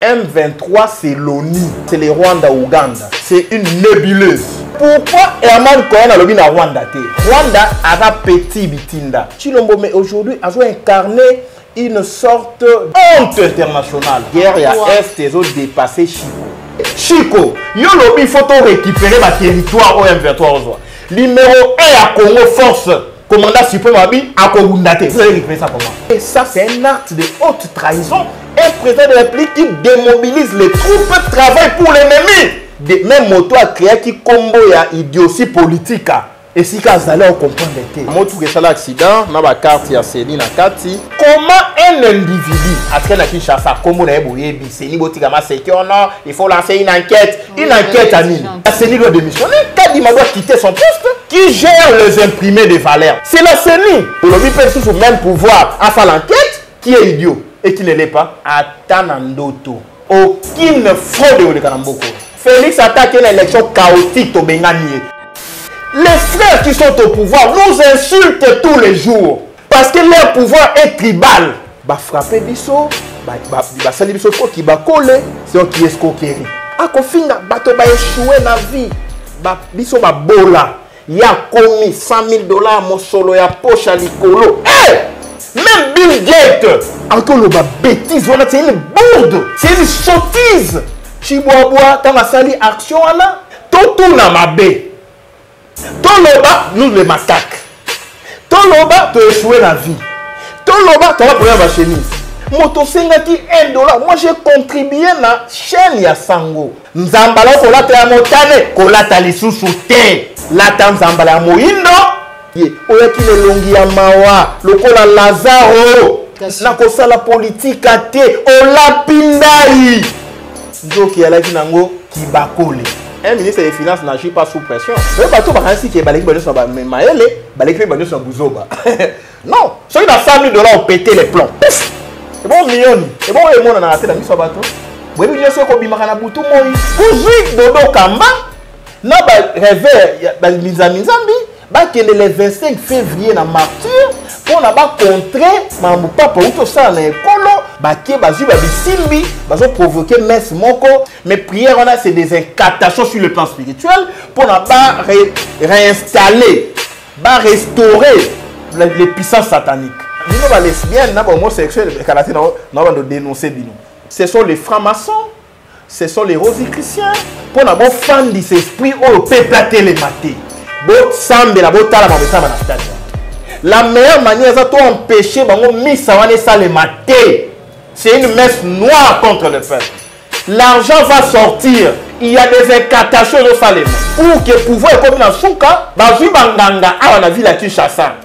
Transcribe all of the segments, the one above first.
M23, c'est l'ONU, c'est les Rwanda-Ouganda. C'est une nébuleuse. Pourquoi Herman Cohen a lobby na Rwanda? Rwanda a un petit bitinda. Chilombo, mais aujourd'hui, a incarné une sorte de honte internationale. Guerre et à Est, ils ont dépassé Chico. Chico, yo lobby, il faut récupérer ma territoire au M23. Numéro 1 à Congo, force. Commandant suprême Abi à Kogundate. Vous allez récupérer ça comment? Et ça, c'est un acte de haute trahison. Un président de la République qui démobilise les troupes, travaille pour l'ennemi. Même moto a créé qui combo ya idiotie politique. Et si vous allez comprendre les thèmes. Moi, tout ça l'accident, dans ma carte, il y a Céline à Kati. Comment un individu, après la Kinshasa, comme on a dit, Céline Botigama, c'est qu'il il faut lancer une enquête. Une enquête à Nîmes. Céline doit démissionner. Kadima doit quitter son poste. Qui gère les imprimés de valeurs? C'est la CENI. Aujourd'hui, peut sous le même pouvoir à faire l'enquête. Qui est idiot et qui ne l'est pas? Atanandoto. Aucune fraude au Kanamboko. Félix attaque une élection chaotique au Bengani. Les frères qui sont au pouvoir nous insultent tous les jours parce que leur pouvoir est tribal. Bah frapper biso, bah sali biso qui va coller, c'est eux qui escroquerie. A kofinga bato ba échouer na vie, bah biso ba bola. Il y a commis $100 000 mon solo ya poche à l'icolo. Hey! Même Bill Gates, encore le bêtise, voilà, c'est une bourde, c'est une sottise. Chiboaboa, quand la sali action là, tout na mabé. Toloba, nous les macaques. Toloba, tu échoué la vie. Toloba, tu vas prendre ma chemise. Moto Sengaki $1. Moi, j'ai contribué à la chaîne ya Sango. Nzambala, kolata ya motane, kolata lisusu te. Lata nzambala ya moindo. Oya ki le longi ya mawa, lokola Lazaro. Na la politique te, ola pindai. Ndoki ya la kinango, kibakole. Un ministre des Finances n'agit pas sous pression. Mais pas tout le monde qui est balé qui est maëlle, balé qui est sur Bouzoba. Non, ceux qui ont $100 000 ont pété les plombs. C'est bon, million. C'est bon, et moi on a raté la mise sur bateau. Oui, bien sûr qu'on bimara na boutou moi. Pour jouer Dodo Kamba, na ba réveil, ba Mizamizambi, ba qui est le 25 février na martyr pour na ba contrer mamou papa ou tout ça na école. Baké bazu babisimbi bazo provoquer messe moko mais prière on a c'est des incantations sur le plan spirituel pour na ba réinstaller ba restaurer les puissances sataniques. Nous ba lesbiennes na ba homosexuels kalaté na ba dénoncer bino. Ce sont les francs-maçons, ce sont les rosicruciens pour na ba fan de cet esprit au péplater les matés. Bo sambe la bo tala ba besama na stade. La meilleure manière c'est d'empêcher bango misa wana ça les matés. C'est une messe noire contre le peuple. L'argent va sortir. Il y a des incantations au Salem. Pour que le pouvoir est comme dans son cas, Bazu Banganga a la ville à Kinshasa.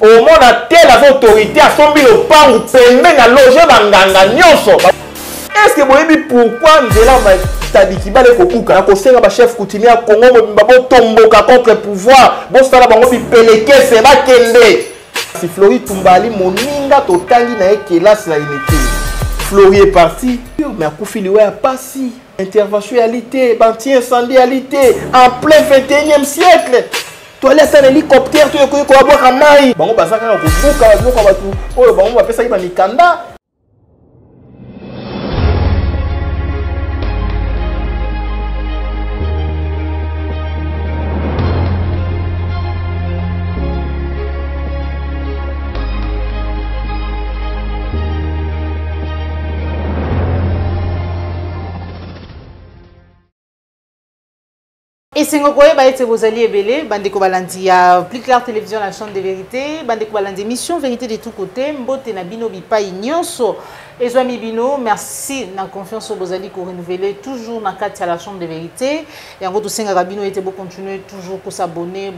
Au monde à telle autorité a son mis au pan ou permet à loger Banganga Nyonso. Est-ce que vous savez pourquoi nous allons c'est-à-dire qu'il va aller au Kouka, à chef coutumier à Congo, tomboka contre le pouvoir, bon ça va peleke, c'est va kende. Si Flori Tumbali, mon ninga totali na ekelas la unité. Flori est parti, mais à Koufiliwe a passé. Interventionnalité, anti-incendialité, en plein 21e siècle. Toilette un hélicoptère, tu es quoi à boire à maï. Bon, bah ça, quand on va faire ça, il va Mikanda. Et c'est quoi bah c'est vos alliés belé bandeko balandi ya plus clair télévision la chaîne de vérité bandeko balandi émission vérité de tous côtés mbote na bino bipai nyonso ezwami bino merci na confiance au bozali ko renouveler toujours na kati à la chaîne de vérité et en gros tout singa bino était beau continuer toujours pour s'abonner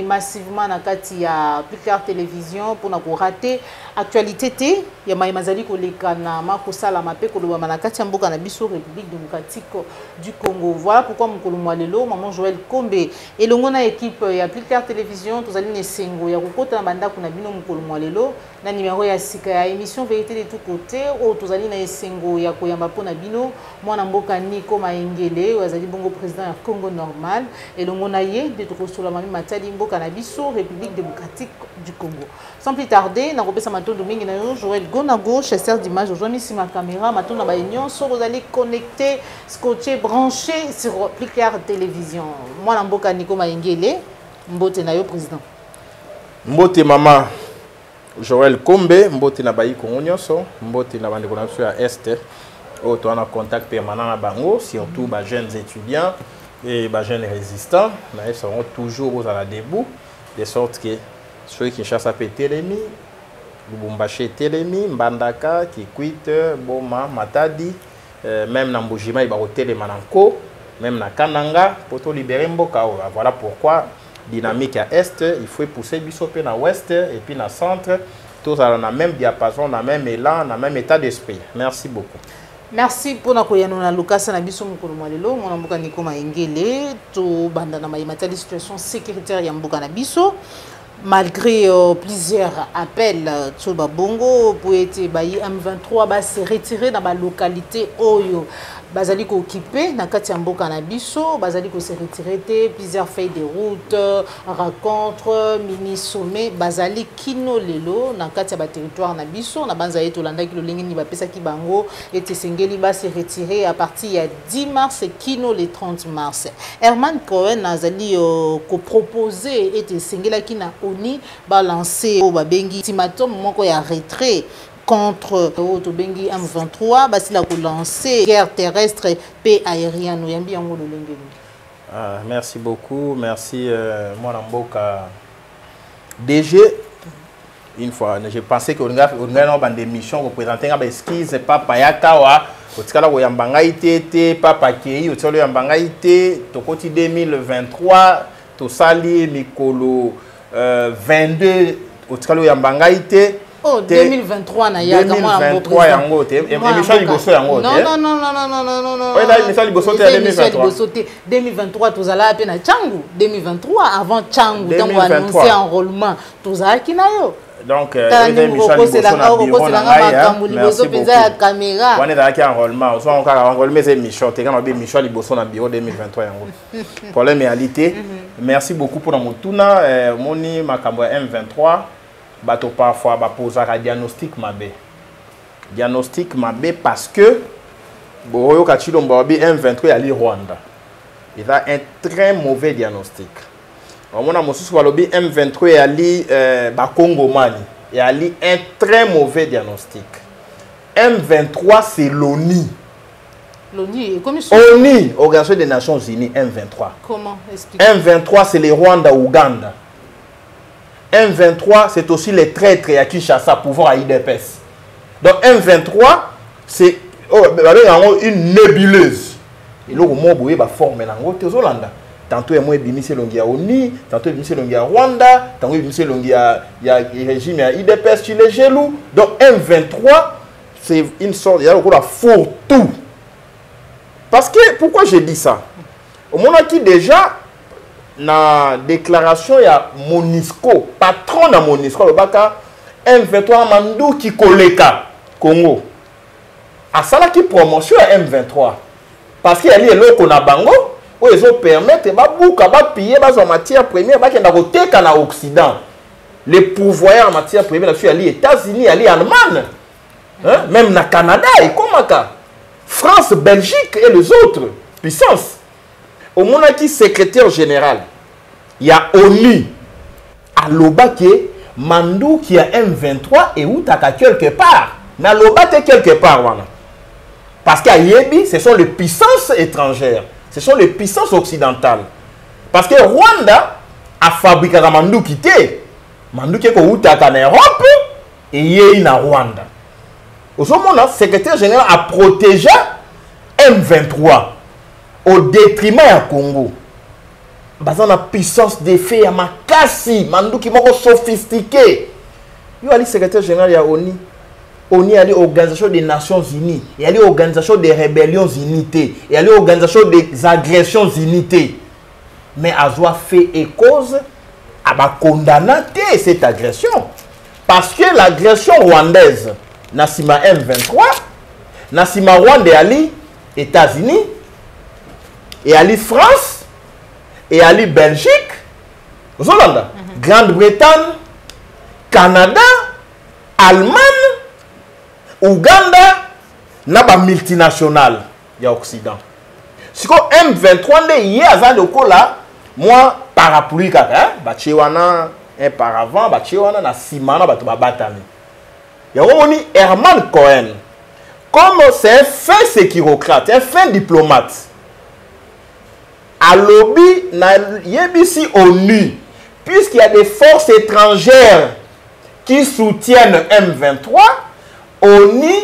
massivement na kati ya plus clair télévision pour na ko rater actualité té ya mazali ko lekana mako sala mape ko loba na kati ya mboka na biso République démocratique du Congo. Voilà pourquoi mokolo mwalelo maman Joël Kombe et l'ongona équipe ya plus clair télévision tous allez nesengo ya kokota na banda kuna bino mokolo mwalelo na numéro ya sika ya émission vérité de tous côtés o tozali na esengo ya koyamba pona bino mwana mboka Nico Maengele wazali bongo président ya Congo normal elongo na ye de tokosola mami matali mboka na biso République démocratique du Congo. Sans plus tarder na kopesa matondo mingi na yo Joël Gonago chasseur d'image aujourd'hui ici ma caméra matondo ba nyonso vous allez connecter scotché branché sur Plus Clair Télévision. Mwana mboka Nico Maengele mbote na yo président. Mbote mama Joël Kombe, mbote na bayi Congo nyonso, mbote na bande kona sur Est. Oh, tu as un contact permanent à Bango, surtout les jeunes étudiants et les jeunes résistants. Ils seront toujours à la debout, de sorte que ceux qui chassent à Télémi, Lubumbashi Télémi, Mbandaka, Kikwit, Boma, Matadi, même dans Mbujima, il va au Télémananko, même dans Kananga, pour tout libérer Mboka. Voilà pourquoi, dynamique à Est, il faut pousser Bissopé dans l'Ouest et puis dans le centre. Tous dans le même diapason, dans le même élan, dans le même état d'esprit. Merci beaucoup. Merci pour na koyano na Lucas na biso mukolo mwalelo mwana mboka Nico Maengele to banda na matali situation sécuritaire ya mboka na biso malgré plusieurs appels to babongo pour être bayi M23 ba se retirer dans ba localité oyo bazali ko occupé na kati ya mboka na biso bazali ko se retirer plusieurs feuilles de route rencontres mini sommet bazali kino lelo na kati ya ba territoire na biso na banza yeto landa ki lolingi ni ba pesa ki bango et sengeli ba se retirer à partir ya 10 mars kino le 30 mars. Herman Cohen azali ko proposer et sengela ki na ONI ba lancer o ba bengi ultimatum moko ya retrait contre Bengi M23, basi la lancer guerre terrestre et aérienne. Merci beaucoup, merci Mwana Mboka. DG, une fois, je pensais qu'on a des missions représentées à Esquisse, Papa Yakawa, au Tikala Yambangaïté, Papa Kei, au Tikala Yambangaïté, Tokoti 2023, Tosali, Mikolo 22, au Tikala Yambangaïté. Oh, 2023 na ya 2023 yango te émission liboso yango te non oui là émission liboso te 2023 tozala pe na Changu 2023 avant Changu tango annoncer enrôlement tozala kinayo donc émission liboso na bureau na merci beaucoup caméra on est dans qui enrôlement on encore enrôlement ces émissions te quand émission liboso na bureau 2023 yango problème réalité merci beaucoup pour motuna moni makambo M23 bato parfois pose un diagnostic mabé. Diagnostic mabé parce que Boroyo Kachilomba M23 ali Rwanda. Il a un très mauvais diagnostic. On a monsieur Walobi M23 ali Congo Mali. Il a un très mauvais diagnostic. M23 c'est l'ONU. L'ONU, ONU, Organisation des Nations Unies, M23. Comment expliquer? M23 c'est les Rwanda, Ouganda. M23, c'est aussi les traîtres à Kinshasa, pouvoir à IDPS. Donc M23, c'est une nébuleuse. Et là, il va former tantôt il y a Longia ONU, tantôt il y a Rwanda, tantôt il y a régime à IDPS sur les jaloux. Donc M23, c'est une sorte, il y a le fourre-tout. Parce que, pourquoi je dis ça? Au moment qui déjà, na déclaration il y a Monisco, patron de Monisco, le baka M23 Mandou qui koleka Congo. À ça là qui promotion à M23. Parce qu'il y a les locaux na bango où ils ont permettre ba bouka ba piller ba en matière première ba kenda koteka na Occident. Les pouvoirs en matière première là les États-Unis, les Allemagne. Hein? Même na Canada et Komaka. France, Belgique et les autres puissances. Au moment qui secrétaire général, il y a ONU à Lobake, Mandou qui a M23 et où tu as quelque part. Mais à Lobake quelque part. Voilà. Parce qu'à Yebi, ce sont les puissances étrangères. Ce sont les puissances occidentales. Parce que Rwanda a fabriqué Mandou qui était. Mandou qui est en Europe et il est en Rwanda. Au moment là, le secrétaire général a protégé M23 au détriment du Congo. Parce que la puissance d'effet à Makassi, Mandou qui est sophistiqué. Il y a le secrétaire général de l'ONU. ONU est l'Organisation des Nations Unies. Il y a l'Organisation des Rébellions Unités. Il y a l'Organisation des Agressions Unités. Mais à soit fait et cause, à condamner cette agression. Parce que l'agression rwandaise, Nasima M23, Nasima Rwanda et Ali États-Unis, et Ali France, et Ali Belgique, Hollande, Grande-Bretagne, Canada, Allemagne, Ouganda, naba multinationale, il y a Occident. Si M23 il y a là, moi parapluie kaka, bachiwana un paravent, bachiwana na simana batuba batami. Il y a Herman Cohen. Comme c'est un fin sécurocrate, un fin diplomate. À lobby na yebisi ONU, puisqu'il y a des forces étrangères qui soutiennent M23, ONU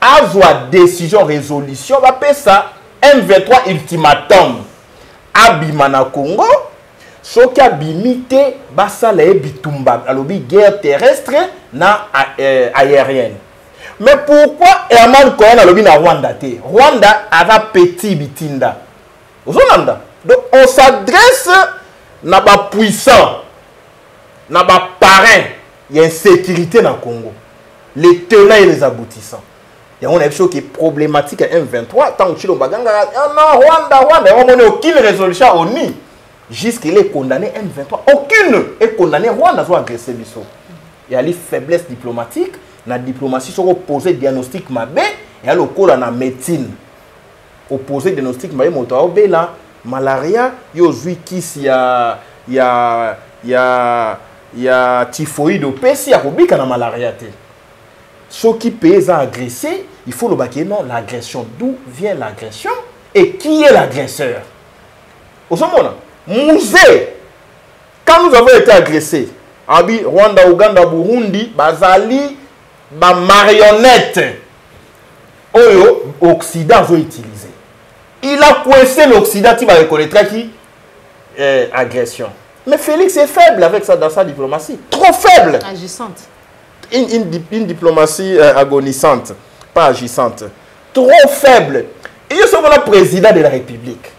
a une décision, résolution, va appeler ça M23 ultimatum. Abimana Congo, ce qui a bimité, basala et bitumba, à lobby guerre terrestre, na aérienne. Mais pourquoi Herman Cohen a lobby na Rwanda te? Rwanda a un petit bitinda. Donc on s'adresse na ba puissant, na ba parrain, il y a une sécurité dans le Congo. Les tenants et les aboutissants. Il y a une chose qui est problématique à M23. Tant que tu non, Rwanda, on n'a aucune résolution ONU. Jusqu'il est condamné M23. Aucune est condamné Rwanda soit agressé. Il y a les faiblesses diplomatiques. La diplomatie sont opposées diagnostic mabé et à l'ocole en médecine. Opposé diagnostic mabé, moto la malaria, yozui kis ya typhoïde au PC, ya robika na malaria te. Ceux qui payent à agresser, il faut le baquer non l'agression. D'où vient l'agression et qui est l'agresseur? Au moment Musée, quand nous avons été agressés, Abi, Rwanda, Ouganda, Burundi, Bazali, ba marionnette, Oyo, Occident ont utilisé. Il a coincé l'Occident, il va reconnaître qui agression. Mais Félix est faible avec ça dans sa diplomatie. Trop faible. Agissante. Une diplomatie agonisante, pas agissante. Trop faible. Et je suis le président de la République.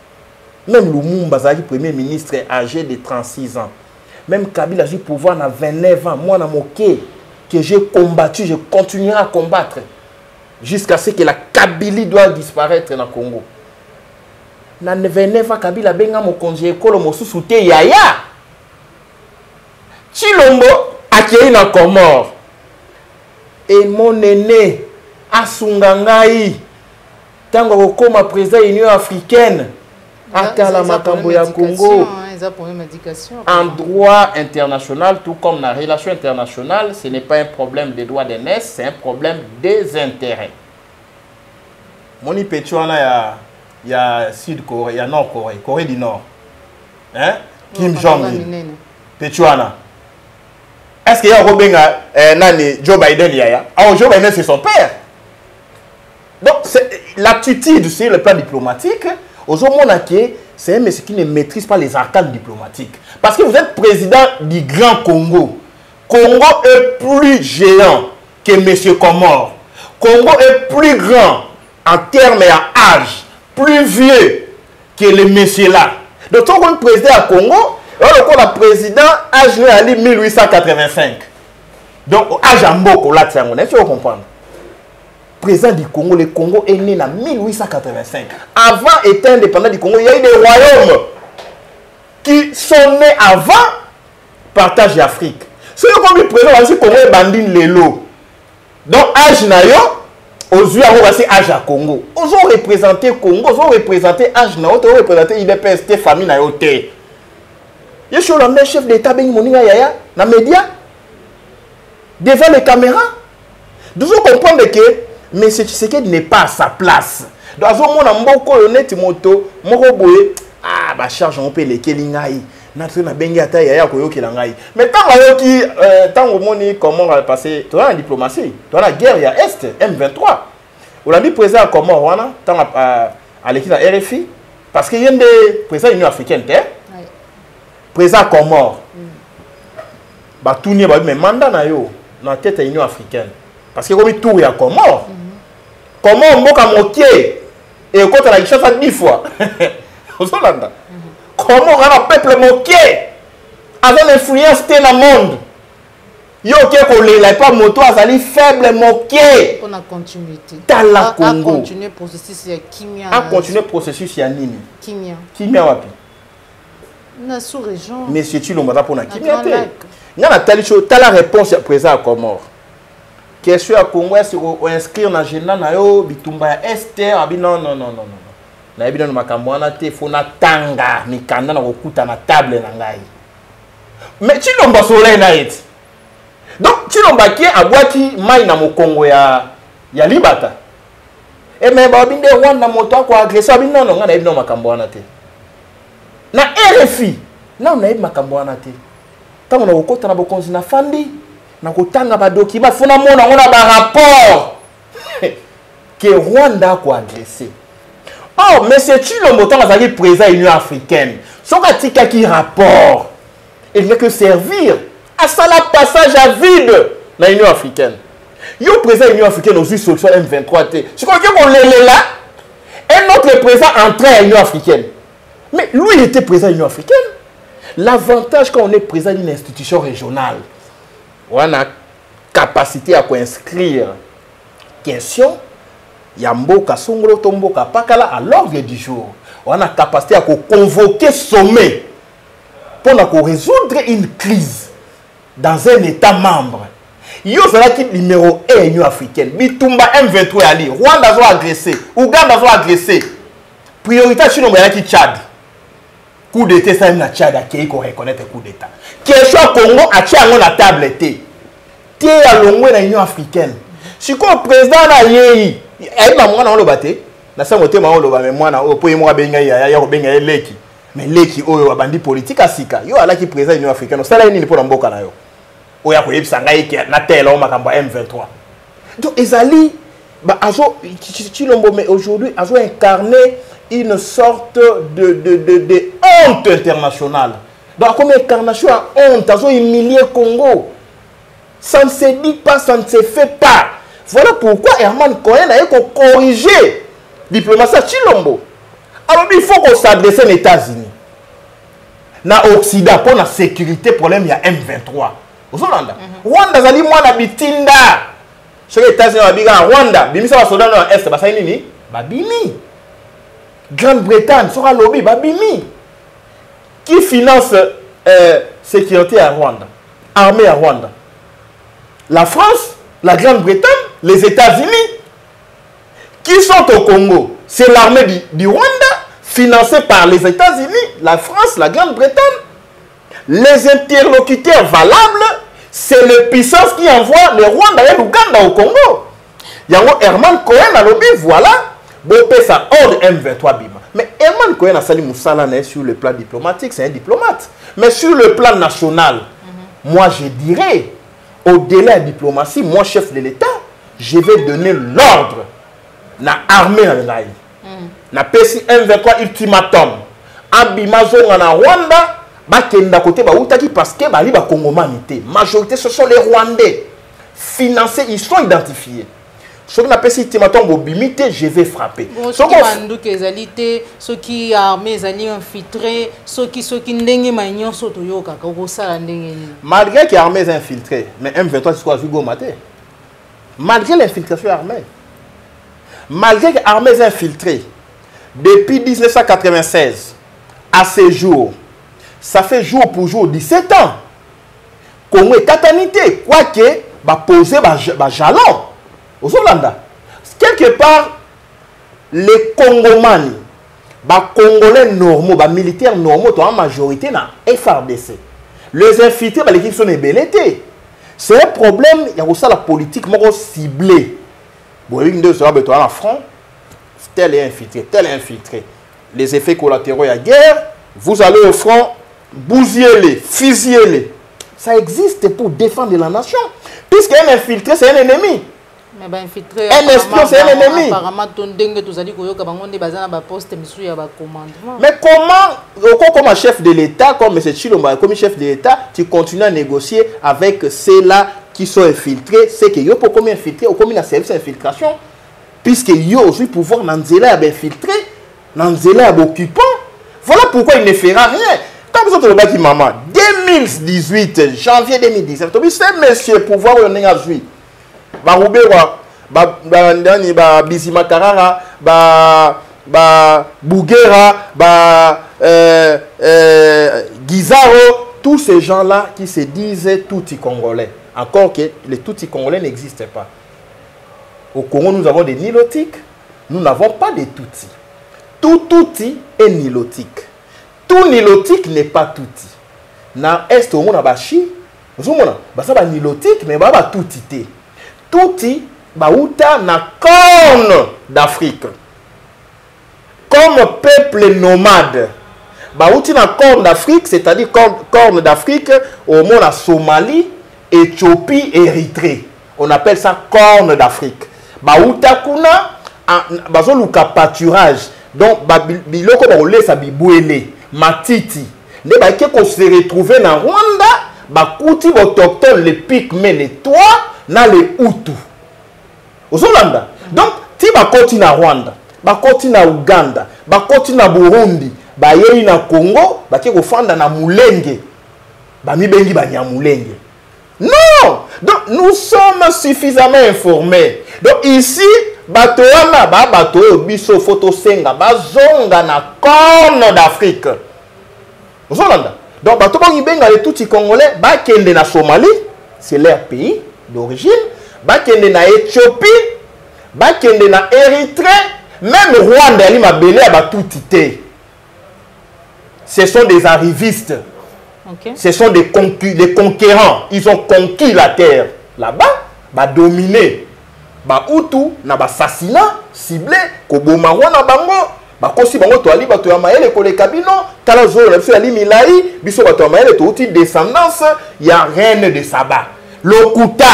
Même Lumumba, premier ministre âgé de 36 ans. Même Kabila, j'ai pouvoir à 29 ans. Moi, que j'ai combattu, je continuerai à combattre. Jusqu'à ce que la Kabylie doit disparaître dans le Congo. Dans 29 ans, Kabila benga mo congé école mo sousouté yaya. Chilombo accueilli dans Comore. Et mon aîné Asungangai, tango comme président de l'Union africaine, Atala Makambo ya Congo. En droit international, tout comme dans la relation internationale, ce n'est pas un problème des droits des naisses, c'est un problème des intérêts. Moni Petuana, il y a Sud-Corée, il y a Nord-Corée, Corée du Nord. Hein? Kim Jong-un. Petuana. Est-ce qu'il y a Robinga, Joe Biden? Joe Biden, c'est son père. Donc, l'attitude sur le plan diplomatique, aujourd'hui, c'est un monsieur qui ne maîtrise pas les arcanes diplomatiques. Parce que vous êtes président du Grand Congo. Congo est plus géant que M. Comore. Congo est plus grand en termes d'âge, plus vieux que le monsieur là. Donc, quand on est président à Congo, le président âge né 1885. Donc, âge en Mboko, là, tu vas comprendre. Président du Congo, le Congo est né en 1885. Avant d'être indépendant du Congo, il y a eu des royaumes qui sont nés avant partage d'Afrique. Si vous avez président du Congo, est bandine Lelo. Donc, âge nayo, aux yeux, on va âge à Congo. Vous avez représenté Congo, vous avez représenté âge nayo, vous avez représenté IDPST, famille nayo. Je suis le chef d'État, dans les médias, devant les caméras. Vous comprenez que M. Tshisekedi n'est pas à sa place. Dans un monde, on a Timoto, Moroboye, bah charge on peut les Kelingaï. Notre na bengi ata yaya koyo Kelingaï. Mais tant au monde comment on va passer, tu as la diplomatie, tu as la guerre, il y a Est, M23. On a dit président comment on a tant à l'équipe de RFI, parce qu'il y a des présidents de l'Union africaine, président Comore. Bah tout n'y a pas mais mandat na yo dans la tête de l'Union africaine. Parce que comme il tourne à Comore. Comment on moque moquer et quand on a une chance à 10 fois. Comment on a un peuple moqué avec l'influence dans le monde. Yo qui kolela pas moto azali faible moqué. On a continuité. Tala Congo. A continuer processus ya kimia. A continuer processus ya nini? Kimia. Kimia wapi? Na sous-région. Monsieur Chilombo pour na kimia te. N'a telle chose, t'as la réponse à présent à Comore. Question à Congo, est-ce qu'on inscrire dans le journal na yo bitumba Esther abi non. Na ebi na makambo wana te fo na tanga mikanda na kokuta na table na ngai. Mais Chilombo soleil na eti. Donc Chilombo qui abwaki mai na mokongo ya libata. Et mais ba binde Rwanda moto ko agresser abi non nga na ebi na makambo wana te. Na RFI na ebi makambo wana te. Tant on a okota na bokonzi na fandi na kotanga ba document fona mona on ba rapport que Rwanda ko agressé. Oh, mais c'est Chilombo tant azali président Union africaine. Son katika qui rapport. Il n'y a que servir à ça la passage à vide dans l'Union africaine. Yo président Union africaine aux solution M23 T. Je crois qu'on l'est là. Un autre président entré à l'Union africaine. Mais lui il était président de l'Union africaine. L'avantage quand on est président d'une institution régionale, on a capacité à inscrire question Yamboka Songolo Tomboka Pakala à l'ordre du jour. On a capacité à convoquer sommet pour résoudre une crise dans un État membre. Yo qui numéro 1 Union africaine. Bitumba M23 Ali. Rwanda a agressé. Ouganda a agressé. Priorité chez nous qui Tchad. Coup d'état ça na Tchad qui reconnaître coup d'état. Question Congo a Tchad na table té. Té à l'ongwe na Union africaine. Si ko président na yei. Ayi ba mwana on lo baté. Na sa moté ma on lo ba mais mwana o po yimo benga ya benga leki. Mais leki oyo bandi politique asika. Yo ala ki président Union africaine. Ça là ni pour mboka na yo. Oya ko yebisa ngai ki na tela o makambo M23. Donc ezali ba azo Chilombo mais aujourd'hui azo incarner une sorte de honte internationale. Donc comme incarnation à honte, azo humilier Congo. Ça ne se dit pas, ça ne se fait pas. Voilà pourquoi Herman Cohen a corrigé diplomatie à Chilombo. Alors il faut qu'on s'adresse aux États-Unis. Dans l'Occident, pour la sécurité, problème, il y a M23. Vous Rwanda. Rwanda, ça dit moi, la bitinda. Sur les États-Unis, Rwanda, bimi ça va soudan dans l'Est, bah ça y est, bah bimi. Grande-Bretagne, sera lobby, bah bimi. Qui finance sécurité à Rwanda? Armée à Rwanda? La France, la Grande-Bretagne, les États-Unis. Qui sont au Congo? C'est l'armée du Rwanda, financée par les États-Unis, la France, la Grande-Bretagne. Les interlocuteurs valables, c'est les puissances qui envoient les Rwandais et l'Ouganda au Congo. Yango Herman Cohen a lobby, voilà, bopé ça ordre M23 Bima. Mais Herman Cohen a sali Moussala sur le plan diplomatique, c'est un diplomate. Mais sur le plan national, moi je dirais, au-delà de la diplomatie, moi chef de l'État, je vais donner l'ordre na armée na ngai. Na pesi M23 ultimatum. Abimazo na Rwanda, bakenda côté ba utaki parce que bali ba congomanité. Majorité ce sont les Rwandais. Financés, ils sont identifiés. Ce qui n'a pas ultimatum bobimité, je vais frapper. Ceux qui mandou que zalité, ceux qui armés zali infiltrés, ceux qui ndenge manyon soto yo kaka ko sala ndenge. Malgré que armés infiltrés, mais M23 c'est quoi Hugo Maté. Malgré l'infiltration armée. Malgré que armées infiltrées, depuis 1996 à ce jour, ça fait jour pour jour 17 ans. Congo est tatanité, quoique, va poser un jalon aux Hollandais. Quelque part, les Congomans, les Congolais normaux, les militaires normaux, en majorité, dans FRDC. Les infiltrés, l'équipe sont ébellétés. C'est un problème, il y a aussi la politique ciblée. Bon, une deux heures, tu as un front, tel est infiltré. Les effets collatéraux de la guerre, vous allez au front, bousillez-les, fusillez-les. Ça existe pour défendre la nation. Puisqu'un infiltré, c'est un ennemi. Mais ben infiltré, un espion, c'est un ennemi. Apparemment, ton dengue, tu as dit que mais comment, comme chef de l'État, comme M. Chilombo, comme chef de l'État, tu continues à négocier avec ceux-là qui sont infiltrés, c'est que yo pour combien infiltré ou combien de service d'infiltration, puisque yo aussi pouvoir nanzela infiltré, nanzela occupant. Voilà pourquoi il ne fera rien. Quand vous êtes le bâti maman, 2018, janvier 2017, c'est monsieur pouvoir on est à jouer. Baroubewa, Bizima Karara, Bougera, Guizaro, tous ces gens-là qui se disent Tutsi congolais. Encore que les Tutsi congolais n'existent pas. Au Congo, nous avons des nilotiques. Nous n'avons pas de Tutsi. Tout Tutsi est nilotique. Tout nilotique n'est pas Tutsi. Na est au monde à Bachi, vous avez un nilotique, mais pas Tutsi. Tutsi, Baouta na corne d'Afrique. Comme peuple nomade. Baouti na corne d'Afrique, c'est-à-dire corne d'Afrique au monde à Somalie, Éthiopie, Érythrée. On appelle ça corne d'Afrique. Baouta kuna, bazoluka pâturage. Donc, biloko baolé sa bibouélé, matiti. Ne ba qu'on se retrouver dans Rwanda, bakuti autochtone les Pygmées, les Tois, na les Hutus. Aux Hollanda. Donc, si ba koti na Rwanda, ba koti na Uganda, ba koti na Burundi, ba yei na Congo, ba ke kofanda na Mulenge, ba mibengi ba Nyamulenge. Non! Donc, nous sommes suffisamment informés. Donc, ici, bato wana ba bato biso photo senga bazonga na corne d'Afrique. Aux Hollanda. Donc, bato ba ngibenga les Tutsi congolais ba kende na Somalie, c'est leur pays d'origine, ba kende na Éthiopie, ba kende na Érythrée, même Rwanda ali mabele ba Tutsi. Ce sont des arrivistes. Okay. Ce sont des conquérants. Ils ont conquis la terre. Là-bas, bah dominé. Bah Hutu, na ba assassinat, ciblé, koboma wana bango, bah kosi bango to ali ba to yamaele ko le kabino, tala zo la fi ali milai, biso ba to yamaele to uti descendance, il y a reine de Saba. Lokuta.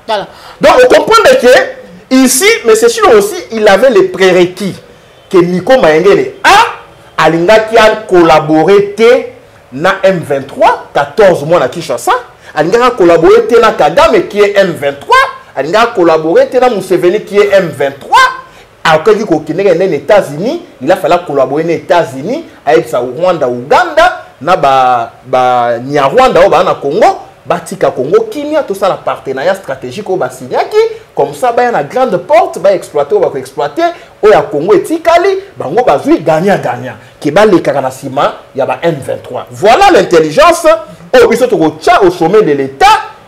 Voilà. Donc on comprend que ici, mais c'est sûr aussi, il avait les prérequis que Nico Maengele a alinga qui a collaboré na M23, 14 mois na Kinshasa, alinga a collaboré na Kagame qui est M23, alinga a collaboré na Museveni qui est M23, après qu'il y ait les États-Unis, il a fallu collaborer les États-Unis avec sa Rwanda, Ouganda, na Rwanda ou na Congo, batika Congo, Kenya, tout ça la partenariat stratégique au Bassignaki, comme ça il y a une grande porte, va exploiter ou va exploiter, au ya Congo et Tikali, bango bazui gagnant qui bat les Karanasima, il y a M23. Voilà l'intelligence au sommet de l'État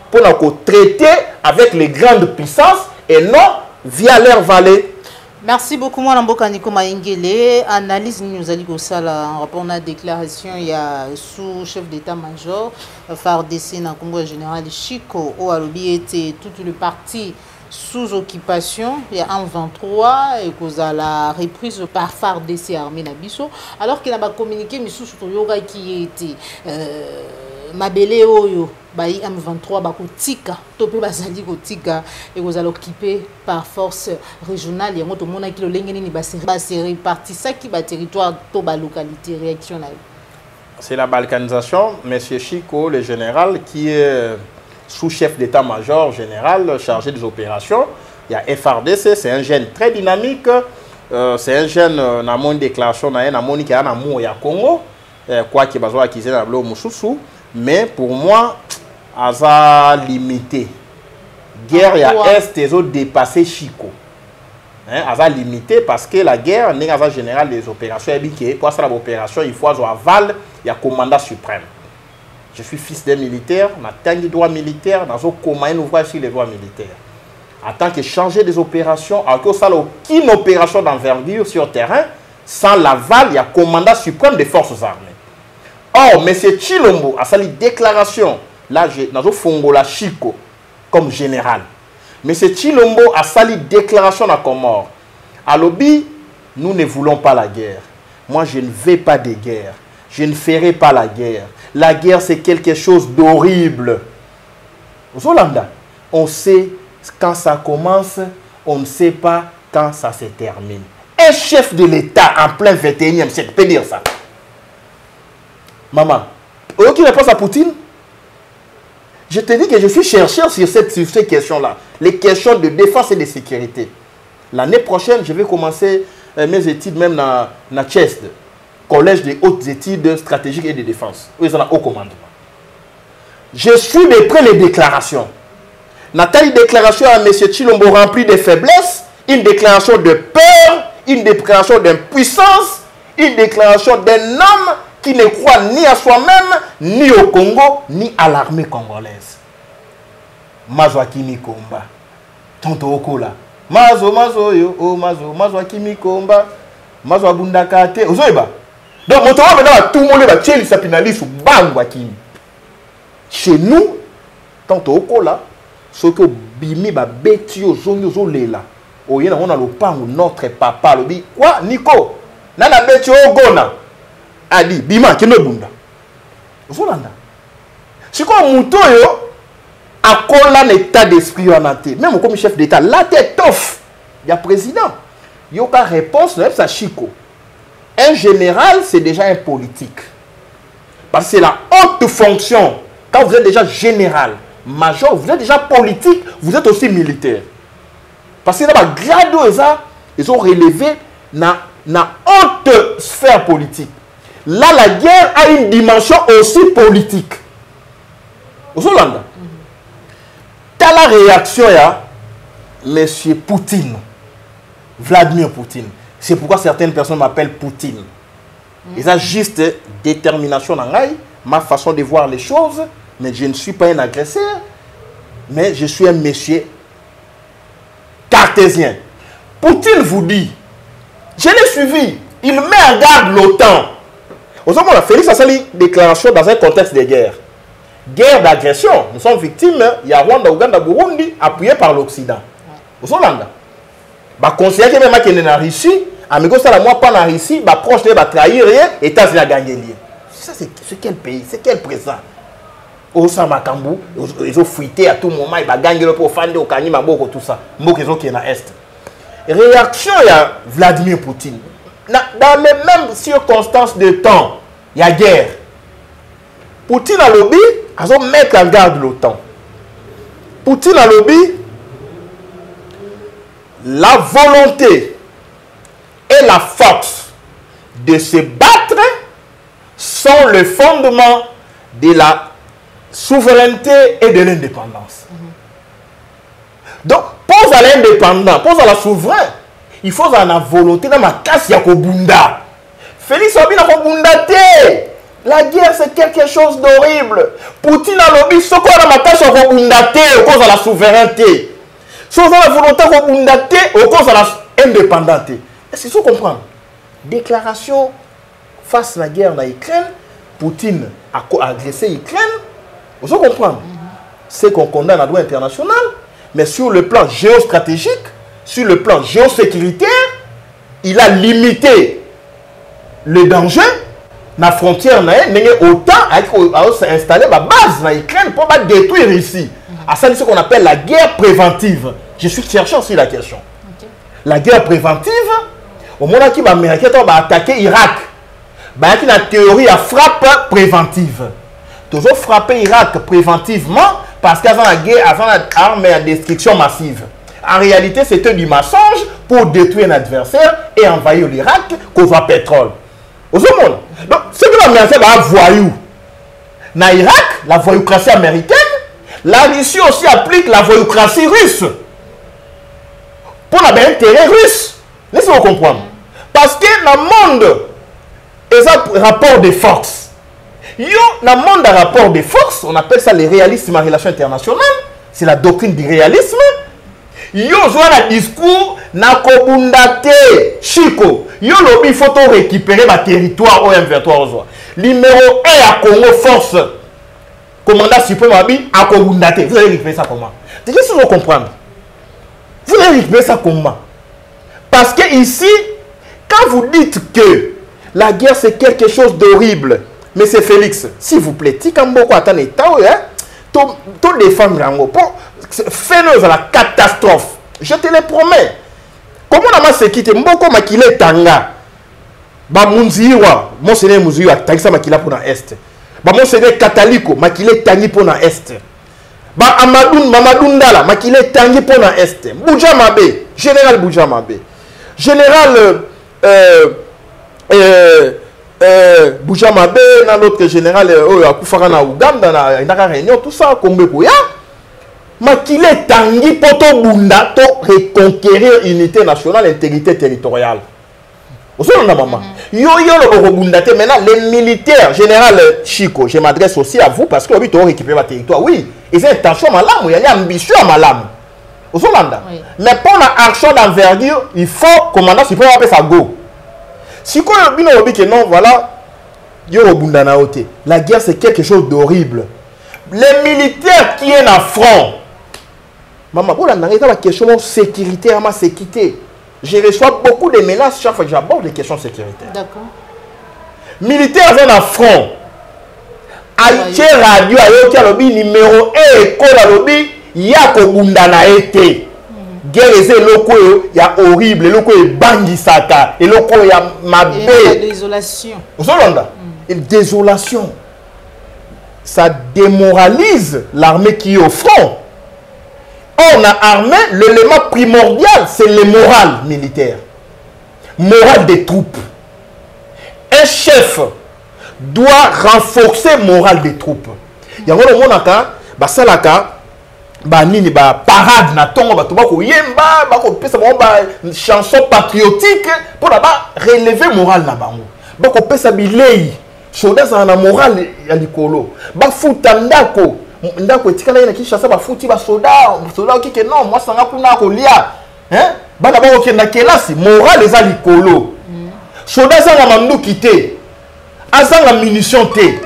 pour traiter avec les grandes puissances et non via leur vallée. Merci beaucoup, Mme Bokaniko Maengele. Analyse nous a dit que ça, en rapport à la déclaration, il y a sous-chef d'état-major, FARDC, dans le Congo général Chico, au Alobi était tout le parti sous occupation, il y a un 23 et cause à la reprise par FARDC armée Nabiso, alors qu'il a communiqué mais sous Yoga qui était Mabele Oyo, Bayi M23 Bako Tika, Topé Basali Tika et vous allez occuper par force régionale. Il y a un monde qui le lengeni basé réparti ça qui va territoire Toba localité réaction. C'est la balkanisation, Monsieur Chico, le général qui est sous-chef d'état-major général chargé des opérations. Il y a FARDC, c'est un jeune très dynamique. C'est un jeune, dans mon déclaration, dans mon qui a un amour au Congo, quoi qu'il y ait acquis dans le Moussoussou. Mais pour moi, ça limité. Guerre, il y a Est, ils ont dépassé Chico. Ça limité parce que la guerre n'est pas générale des opérations. Pour ça, l'opération, il faut avoir aval, il y a commandant suprême. Je suis fils d'un militaire, je suis droit militaire, dans un ouvrage sur les droits militaires. En tant que chargé des opérations, alors que ça n'a aucune opération d'envergure sur terrain, sans l'aval, il y a commandant suprême des forces armées. Or, M. Chilombo a sali déclaration, là, dans un Fongola Chico, comme général. M. Chilombo a sali déclaration à Comore. À l'Obi, nous ne voulons pas la guerre. Moi, je ne veux pas de guerre. Je ne ferai pas la guerre. La guerre, c'est quelque chose d'horrible. Aux Hollandais, on sait quand ça commence, on ne sait pas quand ça se termine. Un chef de l'État en plein 21e siècle peut dire ça. Maman, qui réponse à Poutine? Je te dis que je suis chercheur sur ces questions-là. Les questions de défense et de sécurité. L'année prochaine, je vais commencer mes études même dans CHESD. Collège des hautes études stratégiques et de défense. Où ils ont un haut commandement. je suis de près les déclarations. Nathalie déclaration à M. Tshilombo remplie de faiblesse, une déclaration de peur, une déclaration d'impuissance, une déclaration d'un homme qui ne croit ni à soi-même, ni au Congo, ni à l'armée congolaise. Mazo Akimi Komba. Tonto Okola. Mazo yo, oh mazo Akimi Komba. Mazo Abundakate. Ozoeba. Donc, mon temps maintenant, tout le monde va tirer sa finaliste ou bang Akimi. Chez nous, Tonto Okola, ce que Bimi ba beti ozonyo zolela. Oyena on a le pango notre papa le bi. Quoi Nico? Nana beti ogona. Adi Bima kino bunda. Ozolanda. Si quoi mutoyo akola l'état d'esprit en ante. Même comme chef d'état, la tête tof. Il y a président. Il y a pas réponse de ça Chico. Un général, c'est déjà un politique. Parce que c'est la haute fonction. Quand vous êtes déjà général, major, vous êtes déjà politique, vous êtes aussi militaire. Parce que là, ils ont relevé dans haute sphère politique. Là, la guerre a une dimension aussi politique. Vous savez, t'as la réaction, M. Poutine, Vladimir Poutine. C'est pourquoi certaines personnes m'appellent Poutine. Ils ont juste détermination dans ma façon de voir les choses. Mais je ne suis pas un agresseur, mais je suis un monsieur cartésien. Poutine vous dit, je l'ai suivi, il met en garde l'OTAN. Au moment où on a fait sa déclaration dans un contexte de guerre. Guerre d'agression, nous sommes victimes, il y a Rwanda, Ouganda, Burundi, appuyés par l'Occident. Au Hollande. Bah, conseiller que même qui est en Russie, amigo ça la moi pas en Russie, bah proche de trahir rien, États-Unis a gagné lien. Ça c'est quel pays, c'est quel présent? Au Samakambu, ils ont fuité à tout moment, ils ont gagné le profane au Kani Maboko, tout ça. Mboko qui est dans l'Est. Réaction, il y a Vladimir Poutine. Dans les mêmes circonstances de temps, il y a guerre. Poutine a lobby, ils ont mettre en garde l'OTAN. Poutine a lobby, la volonté et la force de se battre sont le fondement de la souveraineté et de l'indépendance. Donc, pose à l'indépendant, pose à la souverain, il faut avoir la volonté dans ma casse Yakobunda. Félix Obi n'a pas bunda. La guerre c'est quelque chose d'horrible. Poutine a lobby, ce qu'on a ma casse Yakobunda au cause de la souveraineté. Sans la volonté Yakobunda au cause de l'indépendance. Est-ce que vous comprenez? Déclaration face à la guerre en Ukraine, Poutine a agressé l'Ukraine. Vous comprenez? C'est qu'on condamne la loi internationale, mais sur le plan géostratégique, sur le plan géosécuritaire, il a limité le danger. La frontière n'a autant à installer la base en Ukraine pour pas détruire ici. À ça, c'est ce qu'on appelle la guerre préventive. Je suis chercheur sur la question. Okay. La guerre préventive, au moment où les Américains va attaquer l'Irak, il y a une théorie à frappe préventive. Toujours frapper l'Irak préventivement parce qu'avant la guerre, avant l'arme à destruction massive. En réalité, c'était du mensonge pour détruire un adversaire et envahir l'Irak cause du pétrole. Au monde. Donc, ce que l'Américain va voyou. Dans l'Irak, la voyoucratie américaine, la Russie aussi applique la voyoucratie russe. Pour l'intérêt russe. Laissez-vous comprendre. Parce que dans le monde, il y a un rapport de force. Dans le monde d'un rapport de force, on appelle ça le réalisme en relation internationale. C'est la doctrine du réalisme. Yo un discours na kobundate Chico. Yo lobby il faut récupérer ma territoire au M23. Numéro 1 à Congo force. Commandant suprême Abi à kobundate. Vous allez récupérer ça comment? C'est juste pour comprendre. Vous allez récupérer ça comment? Parce que ici, quand vous dites que la guerre c'est quelque chose d'horrible, mais c'est Félix, s'il vous plaît, Tikamboko attend l'état, tout défendre Rango. Fais-nous la catastrophe. Je te le promets. Comment on a quitté Mboko Makile Tanga? Ba Munziwa, Monseigneur Munziwa, Tangisa Makila pour l'Est. Ba Monseigneur Kataliko, Makile Tangi pour l'Est. Ba Mamadou Ndala, Makile Tangi pour l'Est. Boujamabe, Général Boujamabe. Général Boucha Mabe, dans l'autre général, Koufara na Ouganda, dans la réunion, tout ça, comme Koya. Mais qu'il est tangi pour tout bunda, pour reconquérir unité nationale, intégrité territoriale. Vous savez, maman. Maintenant, les militaires, général Chico, je m'adresse aussi à vous parce que vous avez récupéré votre territoire. Oui, ils ont intention malam, il y a une ambition à malam. Vous savez, mais pour l'action d'envergure, il faut, commandant suprême, appeler ça go. Si vous avez dit que non, voilà, la guerre c'est quelque chose d'horrible. Les militaires qui sont en front, maman, pour la question de sécurité, ma sécurité. Je reçois beaucoup de menaces chaque fois que j'aborde les questions sécuritaires. D'accord. Militaires sont en front. Haïti radio, Ayoki numéro 1, école lobby, Yako Bundana été. Guerre est loko, il y a horrible, loko est bangisata, et loko il y a mabé. Désolation. Vous savez, désolation. Ça démoralise l'armée qui est au front. On a armé, l'élément primordial, c'est le moral militaire. Moral des troupes. Un chef doit renforcer le moral des troupes. Il y a un parade na tongo chanson patriotique pour relever le moral na bango. Bako pesa bilei soda za na moral ya likolo. Ba futandako ndako etikala ina Kinshasa ba futi ba soda okike non moi sanga kuna ko lia hein bana ba okenda kelasi moral eza likolo. Soda za na manduki te. Azanga munition te.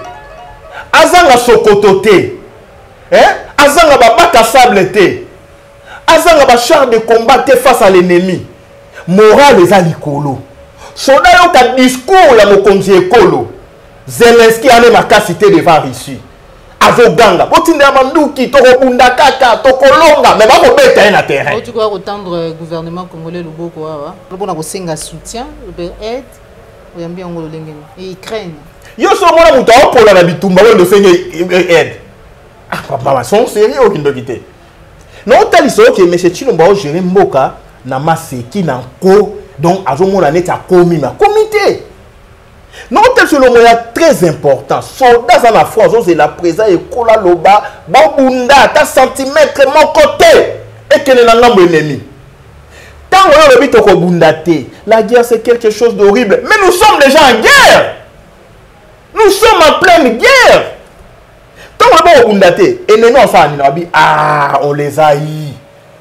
Azanga sokoto te. Hein? Azanga ba baka sable te. Azanga ba char de combat te face à l'ennemi. Moral eza likolo. Soda yo ka discours ya mokonzi ekolo. Zelensky ane makasité devant Russie. Azoganga. Botinda manduki tokobunda kaka tokolonga mais bako beta na terrain. Tu dois retendre gouvernement congolais loboko wa. Lobona ko senga soutien, aide. Oyambi ngolo lengeni. Et Ukraine. Yo so mona muto opola na bitumba wendo senga aide. Ah papa son sérieux okindo kité. Non tali so que monsieur Chilomba o gérer mboka na maseki na ko donc azomona net a komi na comité. Non, tel sur le moyen très important. Soldats en la France, c'est la présence et kola loba, babunda, ta centimètre mon côté et que n'est pas ennemi. Tant on a le bito bundate, la guerre c'est quelque chose d'horrible. Mais nous sommes déjà en guerre. Nous sommes en pleine guerre. Tant on a bundate et non ça on les a eu.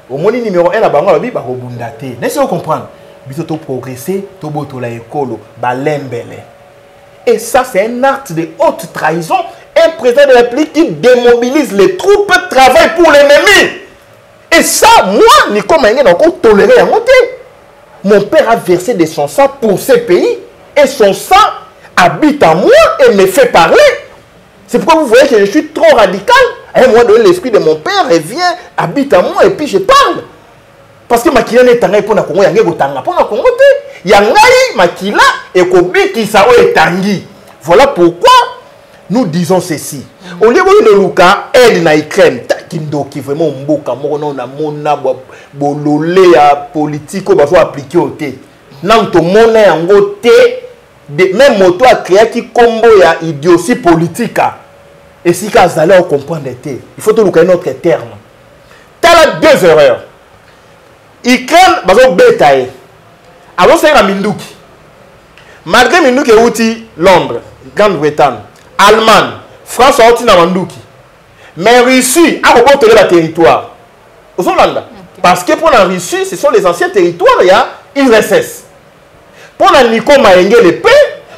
Au moins numéro 1 là bas on a bundate. Laissez-vous comprendre. Bito to progresser, to boto la école, balembele. Et ça, c'est un acte de haute trahison. Un président de la République qui démobilise les troupes, travaille pour l'ennemi. Et ça, moi, Nico Maïngue n'a encore toléré à monter. Mon père a versé de son sang pour ce pays. Et son sang habite en moi et me fait parler. C'est pourquoi vous voyez que je suis trop radical. À un moment donné, l'esprit de mon père revient, habite en moi et puis je parle. Parce que Makila n'est pas pour la Congo, il y a un pour la Congo. Il y a un Makila et Kobi qui s'est étangi. Voilà pourquoi nous disons ceci. Au lieu de Luka, aide na Ukraine, Takindo qui vraiment mboka, mona mona bololé politique au besoin appliqué au thé. Non, tout le monde est en côté. Même moto a créé qui combo ya idiotie politique. Et si vous allez comprendre, il faut tout un autre terme. Tu as deux erreurs. Ukraine, bazo betaye. Avant ça, il y a Minduki. Malgré Minduki et outil Londres, Grande-Bretagne, Allemagne, France a outil Minduki. Mais Russie a reporté le territoire. Parce que pour la Russie, ce sont les anciens territoires, il y a URSS. Pour la Nico Maenge le paix,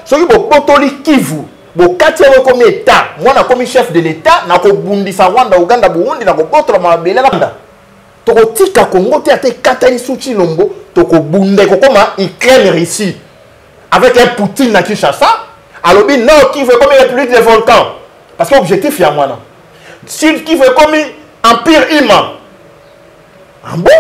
ceux qui ont porté Kivu, bon 4e comme État, moi comme chef de l'État, na ko bundisa Rwanda, Uganda, Burundi, na ko porter ma belanda. Toko tika Congo te ate katani suchi lombo toko bunde ko koma Ukraine Russie avec un Poutine na Kinshasa alobi non qui veut comme République des volcans parce que l'objectif ya mwana si qui veut comme empire humain en bon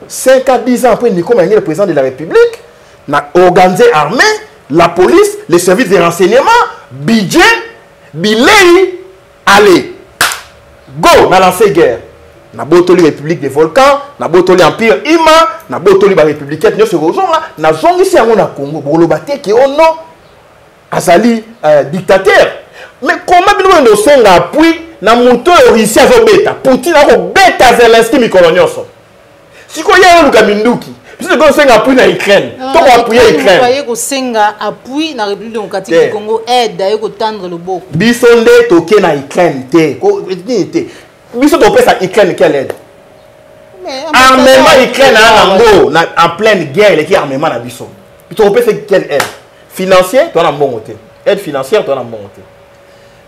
5 à 10 ans après Nico Maïngue le président de la République n'a organisé armée la police les services de renseignement budget bilei allez go na lancer guerre. Na botoli République des volcans, na botoli empire humain, na botoli ba républicaine nyo se rozonga, na zongi si yango na Congo. Bolo baté ki ono azali dictateur. Mais comment nous sommes appui na moto Russie azobeta Poutine akobeta Zelensky mikolo nyonso. Siko ya luka minduki. Puisque nous sommes appui na Ukraine. Donc appuyer Ukraine. Voyez que senga appui na République démocratique du Congo aide à tendre le boko. Bisonde toke na Ukraine te. Biso to pesa Ukraine quelle aide? Armement Ukraine en pleine guerre les qui armement na biso. To pesa quelle aide? Financier, toi na bon côté. Aide financière, toi na bon côté.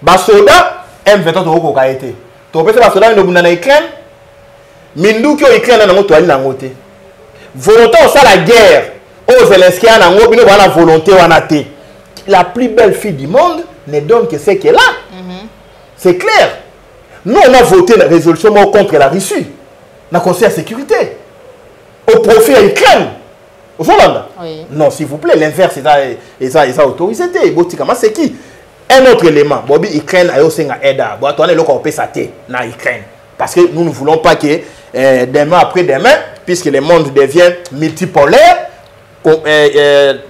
Ba soda M23 to ko ka été. To pesa ba soda no bunda na Ukraine. Minduki o Ukraine na ngoto ali na ngote. Volonté au la guerre. Aux Zelensky na ngobi no bana volonté wana te. La plus belle fille du monde ne donne que ce qu'elle a. C'est clair. Nous, on a voté la résolution contre la Russie. Dans le Conseil de sécurité. Au profit de l'Ukraine. Au Hollande. Oui. Non, s'il vous plaît, l'inverse est autorisé. C'est qui? Un autre élément. Bobby, l'Ukraine a aussi une aide. Bon, on est là qu'on peut s'attendre dans l'Ukraine. Parce que nous ne voulons pas que demain après demain, puisque le monde devient multipolaire,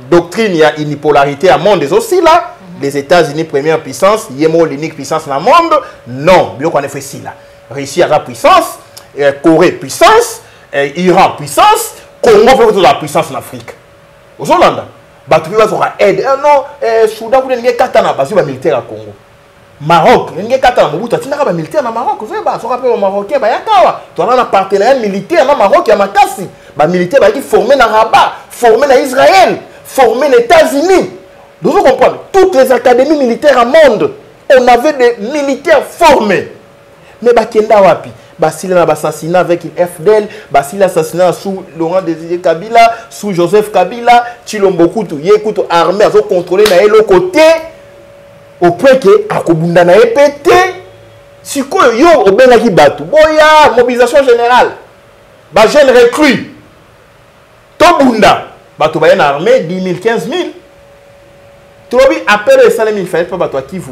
doctrine, il y a une polarité à monde aussi là. Les États-Unis, première puissance, Yémo, l'unique puissance dans le monde. Non, bien qu'on ait fait ci là. Russie a la puissance, Corée puissance, Iran puissance, Congo fait la puissance en Afrique. Aux Hollande, tu peux avoir aide. Non, Soudan, vous n'avez pas katana, parce que militaire à Congo. Maroc, vous n'avez pas katana, vous n'avez pas militaire au Maroc. Vous savez, vous rappelez au Marocain, tu as un partenariat militaire au Maroc, il y a Makassi. Les militaires qui sont formés dans Rabat, formés dans Israël, formés aux États-Unis. Vous comprenez? Toutes les académies militaires au monde, on avait des militaires formés. Mais Bakenda Wapi, Basile a assassinat avec une FDL, Basile a assassinat sous Laurent Désiré Kabila, sous Joseph Kabila, Chilomboku, Yekuto armée, ils ont contrôlé le côté, au point que Akobunda n'a pété. Si quoi, yo, au Benaki Batu, boya, mobilisation générale, bah jeune recrue, Tobunda, Batu Bayan armée, 10 000, 15 000. Après le salaire, il fallait pas que Kivu,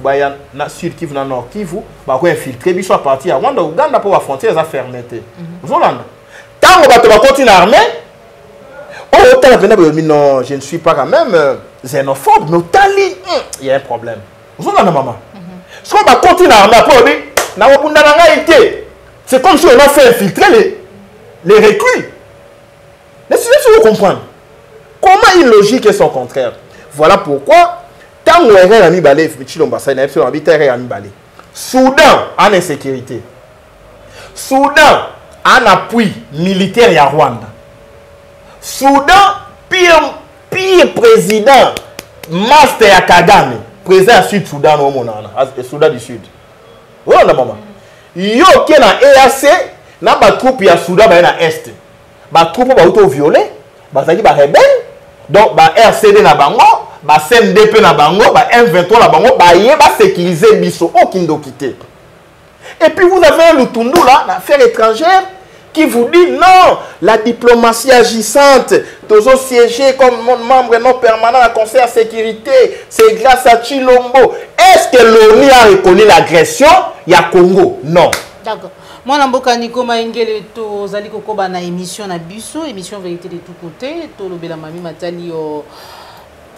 Sud Kivu, Nord Kivu, infiltrer, ils sont partis à Rwanda, Ouganda pour affronter les fermées. Vous Hollande. Tant que va continuer à armer, non, je ne suis pas quand même xénophobe, mais au Tali, il y a un problème. Vous Hollande, maman. Si on va continuer à armer, c'est comme si on a fait infiltrer les recrues. Mais si vous comprenez, comment il logique et son contraire? Voilà pourquoi, tant qu'on a mis balé, Soudan en insécurité. Soudan en appui militaire à Rwanda. Soudan, pire président, master à Kagame, président à Sud-Soudan au Soudan du Sud. Voilà, maman. Yo qui est dans EAC, na ba troupe ya Soudan ba na Est. Ba troupe ba auto violé, ba zaki ba rebelle. Donc ba RCD na bango, ba CNDP na bango, ba M23 na bango, ba yé ba sécuriser biso aucun quitté. Et puis vous avez un Lutundu là, l'affaire étrangère, qui vous dit non, la diplomatie agissante, toujours siégé comme membre non permanent à Conseil de sécurité, c'est grâce à Chilombo. Est-ce que l'ONU a reconnu l'agression? Il y a Congo? Non. D'accord. Moi, je Nico Maengele, tu as une émission na Bisso, émission Vérité de tous côtés, tu as la mamie Matali au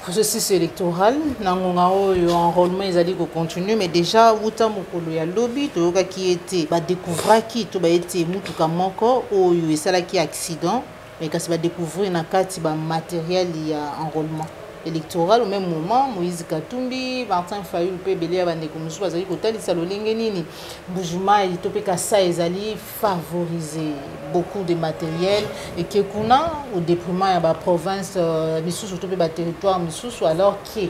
processus électoral, enrôlement, ils ont continué, mais déjà, vous avez un lobby, qui était découvert qui était Moutuka Moko, ou il y a un accident, mais quand va découvrir un matériel enrôlement électoral au même moment. Moïse Katumbi, Martin Fayulu, Pébélé, Abandekoumoussou, Azali Kotali, Salolengenini, Boujima, et Topé Kassa, Ezali favoriser beaucoup de matériel et que kuna au déploiement à la province, Missou, surtout le territoire Missou, alors que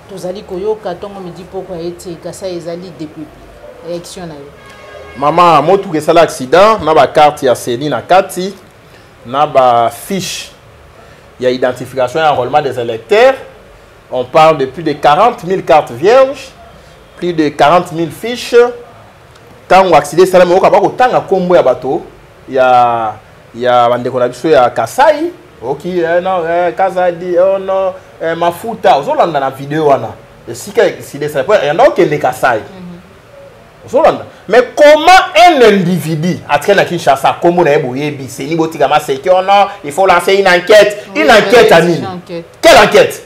Tozali Koyo, Katongo me dit pourquoi été Kassa, Ezali depuis élection. Maman, moi, tout ça l'accident, na ba carte ya Céline na Kati, na ba fiche. Il y a identification et enrôlement des électeurs. On parle de plus de 40 000 cartes vierges, plus de 40 000 fiches. Tant qu'on accède ça, mais on tant à combo ya bateau. Il y a il y a Kasai, ok, non, Kazadi, oh non, Mafuta. Vous avez dans la vidéo là. Si quelqu'un décide ça, il y en a qui est Kasai. Mais comment un individu à train à Kinshasa, comme on a dit, c'est ni botigama sécurité, il faut lancer une enquête. Une enquête à Nîmes. Quelle enquête?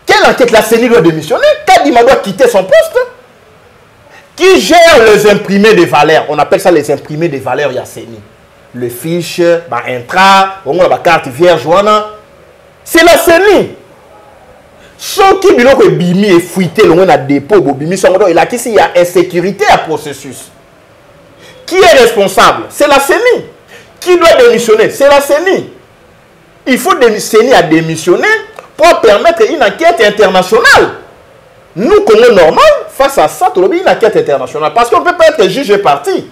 Quelle Quelle enquête? La CENI doit démissionner. Kadima doit quitter son poste. Qui gère les imprimés de valeurs? On appelle ça les imprimés de valeurs, il y a CENI. Le fiche, intra, on a la carte vierge, c'est la CENI. Ce qui est bimi et fuité, on a dépôt, bimi, il y a insécurité à processus. Qui est responsable? C'est la CENI. Qui doit démissionner? C'est la CENI. Il faut CENI à démissionner pour permettre une enquête internationale. Nous, Congo normal, face à ça, il y a une enquête internationale. Parce qu'on ne peut pas être juge et parti.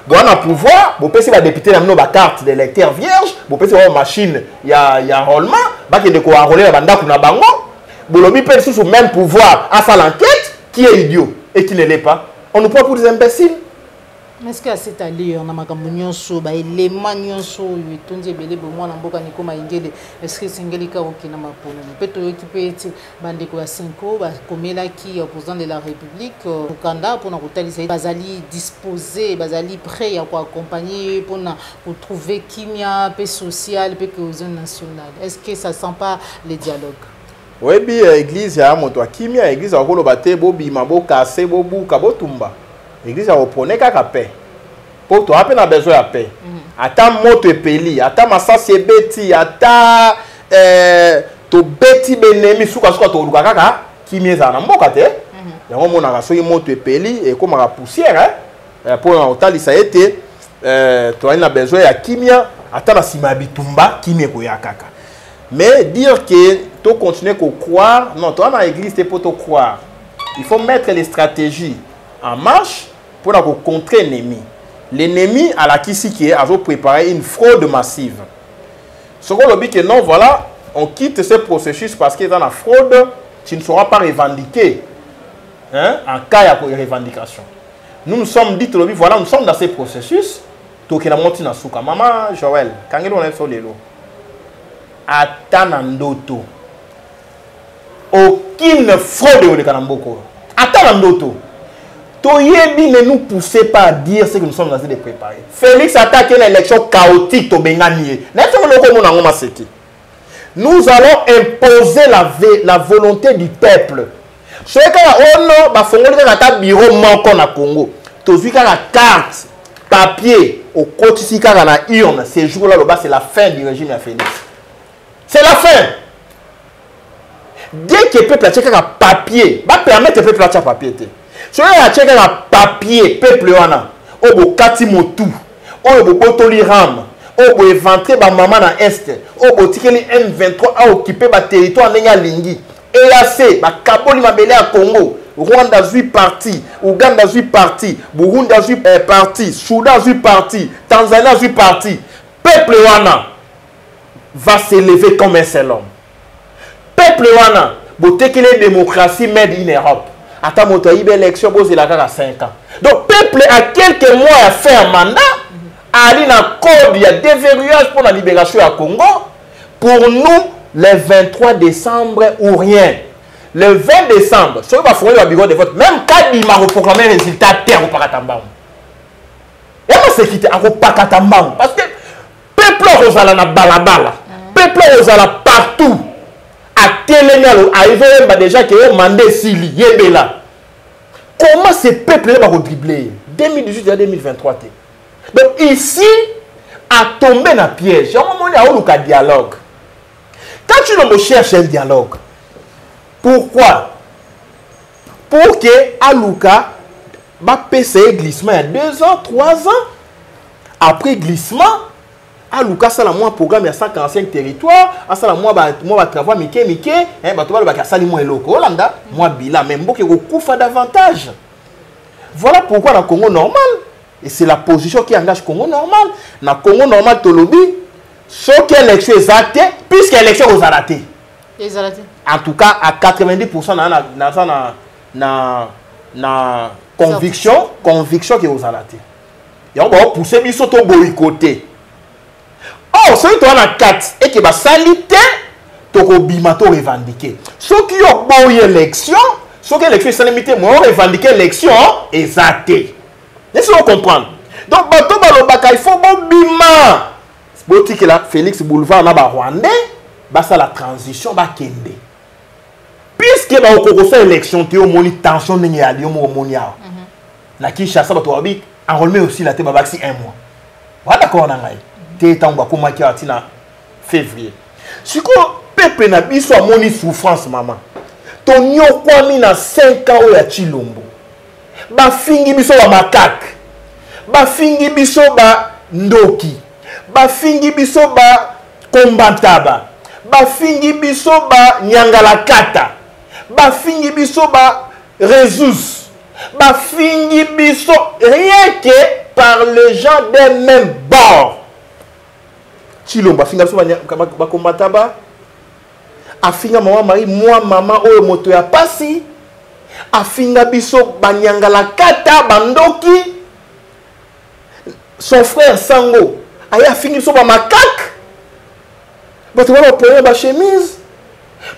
Bon, on a pouvoir, vous pouvez la député dans nos cartes d'électeurs vierges, vous pouvez avoir une machine, il y a enrôlement, il y a enrôler la banda pour la bango. Vous pouvez sous le même pouvoir à faire l'enquête qui est idiot et qui ne l'est pas. On nous prend pour des imbéciles. Mais est-ce qu'à cette allure, on a un so, bah les manions il tourne belé pour moi dans boka nikoma ingele. Est-ce que singelika okina mapona? Peut-être occuper bande ko 5 ans, bah comme là qui président de la République au Canada pour nous utiliser bazali disposé, bazali prêt à accompagner pour nous trouver kimia paix sociale paix cohésion nationale. Est-ce que ça sent pas le dialogue? Oui, bien église ya moto kimia église a ko bate bo bima bo casser bo buka bo tumba. L'église a reprendre qu'à paix. Pour toi, on a besoin de paix. Attends, moto et peli, attends, massa c'est bêti, attends, to bêti benemi, souka souka to lukaka, qui m'est en ambokate. Il y a un moment où on a moto et peli et comme la poussière, pour un hôtel, ça a été, toi, on a besoin de kimia, attends, la simabitumba, kimia koyakaka. Mais dire que tu continues à croire, non, toi, dans l'église, c'est pour te croire. Il faut mettre les stratégies en marche pour contrer l'ennemi. L'ennemi à la qui a préparé une fraude massive. Ce qu'on dit que non, voilà, on quitte ce processus parce que dans la fraude, tu ne seras pas revendiqué en cas de revendication. Nous nous sommes dit, voilà, nous sommes dans ce processus. Donc, il a monté dans souka. Maman Joël, quand on est sur les lots, Atanandoto. Aucune fraude au Kanamboko. Atanandoto. Ne nous poussez pas à dire ce que nous sommes en train de préparer. Félix attaque une élection chaotique au Benganie. Nous allons imposer la volonté du peuple. Ce que on bureau manquant na Congo. Tu as la carte, papier, au côté de la urne. Ces jours-là, c'est la fin du régime à Félix. C'est la fin. Dès que le peuple a checké un papier, va permettre au peuple à checker papier. Si on a checké un papier, peuple wana, on va kati motu, on va botoli ram, on va éventrer ba maman dans est, on va tirer M23 à occuper ba territoire n'enga lingi. EAC, ba kaboli mabele à Congo, Rwanda zui parti, Ouganda zui parti, Burundi zui parti, Soudan zui parti, Tanzanie zui parti. Peuple wana va s'élever comme un seul homme. Peuple wana, bote que les démocraties made in Europe. Attends, mon toit, élection, il y a 5 ans. Donc, peuple a quelques mois à faire un mandat. Ali na code, il y a déverrouillage pour la libération à Congo. Pour nous, le 23 décembre ou rien. Le 20 décembre, si on va fournir le bureau de vote, même quand il m'a reprogrammé le résultat terre au Pakatambam. Et moi, c'est qui au Pakatambam. Parce que peuple rosala na balabala. Peuple rosala partout. À Télénal, à Ivoire, déjà qui ont demandé Sili, Yébela. Comment ces peuples vont dribbler 2018 à 2023. Donc ici, à tomber dans le piège, il y a un moment où il y a un dialogue. Quand tu ne cherches un dialogue, pourquoi? Pour que Aluka va payer glissement il y a 2 ans, 3 ans. Après glissement, Aluka ça la moi programme il y a 145 territoires, ça la moi travail mike hein ba to ba ka sali moi eloko Hollanda, moi bila même boke ko kufa davantage. Voilà pourquoi dans Congo normal et c'est la position qui engage Congo normal. Dans Congo normal to lobby, ce que l'élection est actée puisque l'élection est arrêtée. En tout cas à 90% na conviction qui est arrêtée. Et on va pousser biso to boycotter. Oh, celui qui a 4 et qui va s'aliter, tu vas revendiquer. Ceux qui ont eu l'élection, ceux qui ont l'élection sans moi revendiquer l'élection exactée. Laissez-nous comprendre. Donc, il faut bima. C'est Félix Boulevard na Rwandais, ça la transition va kende. Puis est-ce que va au faire élection tu au moni tension n'est à Lyon au monia la qui chasse ba to abi enrôler aussi la te ba vaccin 1 mois voilà d'accord na ngai te tangwa kuma ki atina février siko pepe na biso amoni souffrance maman ton yo kwami na 5 ans ya Chilombo ba fingi biso ba makak ba fingi biso ba ndoki ba fingi biso ba kombantaba ba fingi biso ba nyangalakata ba fingi biso ba rezus ba fingi biso rien que par les gens des mêmes bords Chilombo finga biso ba kombantaba afinga maman Marie moi maman oyo moto ya pasi afinga biso ba nyangalakata bandoki son frère Sango aya afingi biso ba makak bato ba poyer ba chemise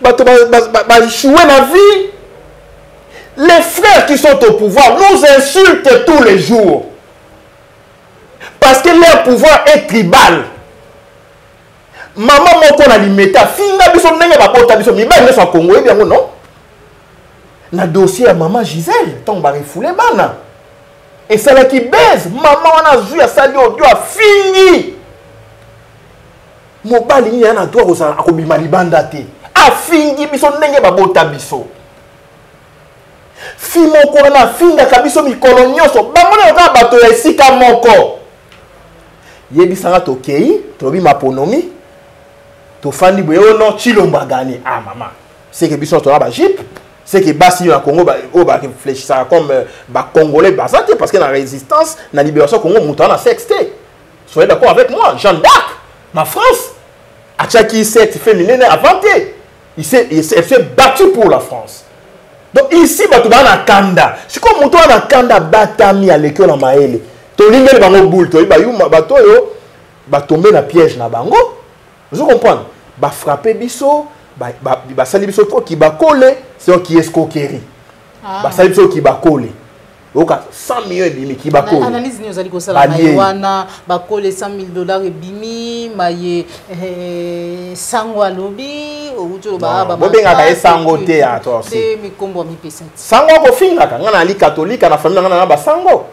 bato ba jouer la vie. Les frères qui sont au pouvoir nous insultent tous les jours parce que leur pouvoir est tribal. Maman moko na limeta finga biso ndenge ba bota biso mi ba nso Congo et bien non na dossier à maman Gisèle tant ba refoulé bana et celle qui baise maman wana zu ya sali audio a fini mobali ni yana droit ko akobima libanda te a fingi biso ndenge ba bota biso fi moko na finga kabiso mikolo nyonso bamona ka bato ya esika moko yebisanga tokei tobi maponomi to fandi boyo no Chilombo gagné ah maman c'est que biso to ba jip c'est que basi na Congo ba o ba réfléchir comme ba congolais ba santé parce que la résistance na libération Congo muta na sexté soyez d'accord avec moi Jeanne d'Arc ma France a tchaki cette féminine inventé il s'est battu pour la France. Donc ici bato ba na kanda c'est comme muto na kanda batami à l'école na maele to lingeli bango boule to ba yuma bato yo ba tomber na piège na bango. Vous comprenez? Ba frapper biso, ba sali biso qui ba coller, c'est qui escroquerie. Ba sali biso qui ba coller. Oka 100 millions et bimi qui ba coller. Analyse ni ozali ko sala maïwana, ba coller $100,000 et bimi, maye sango alobi, outo ba ba. Bo benga ka sango te à toi aussi. Te mi kombo mi pesa. Sango ko finga ka ngana ali catholique na famille ngana ba sango.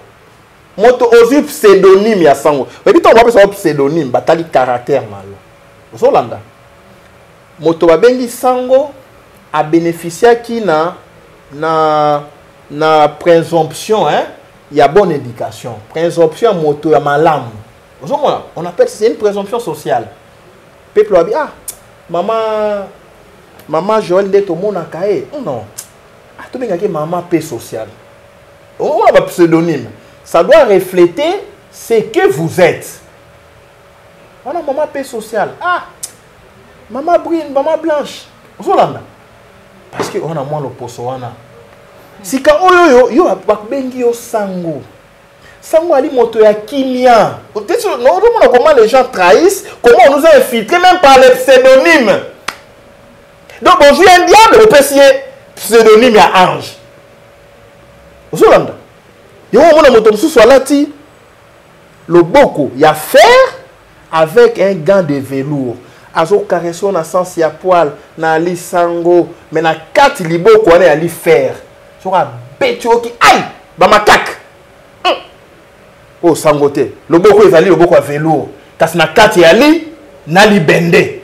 Moto ozu pseudonyme ya sango. Mais bito ba pesa pseudonyme, batali caractère malo. Zolanda moto babengi sango a bénéficié qui na présomption hein il y a bonne éducation présomption moto ya malamu on appelle c'est une présomption sociale peuple a dit ah maman Joël de to mona kae non ah to benga ke maman paix sociale on a un pseudonyme ça doit refléter ce que vous êtes. Voilà maman paix sociale. Ah, maman brune, maman blanche. Zolanda. Parce que on a moins le poso wana. Si ka oyo yo bakbengi yo sango. Sango ali moto ya kimia. Non, comment les gens trahissent, comment on nous a infiltrés même par les pseudonymes. Donc bonjour un diable au PC pseudonyme ya ange. Zolanda. Yo mona moto mususu alati loboko ya fer avec un gant de velours. Azo caresson na sens ya poil na li sango mais na 4 liboko wana ya li fer. Sora betio ki aïe ba makak. Oh sango te. Loboko ezali loboko ya velours. Kasi na 4 ya li na li bende.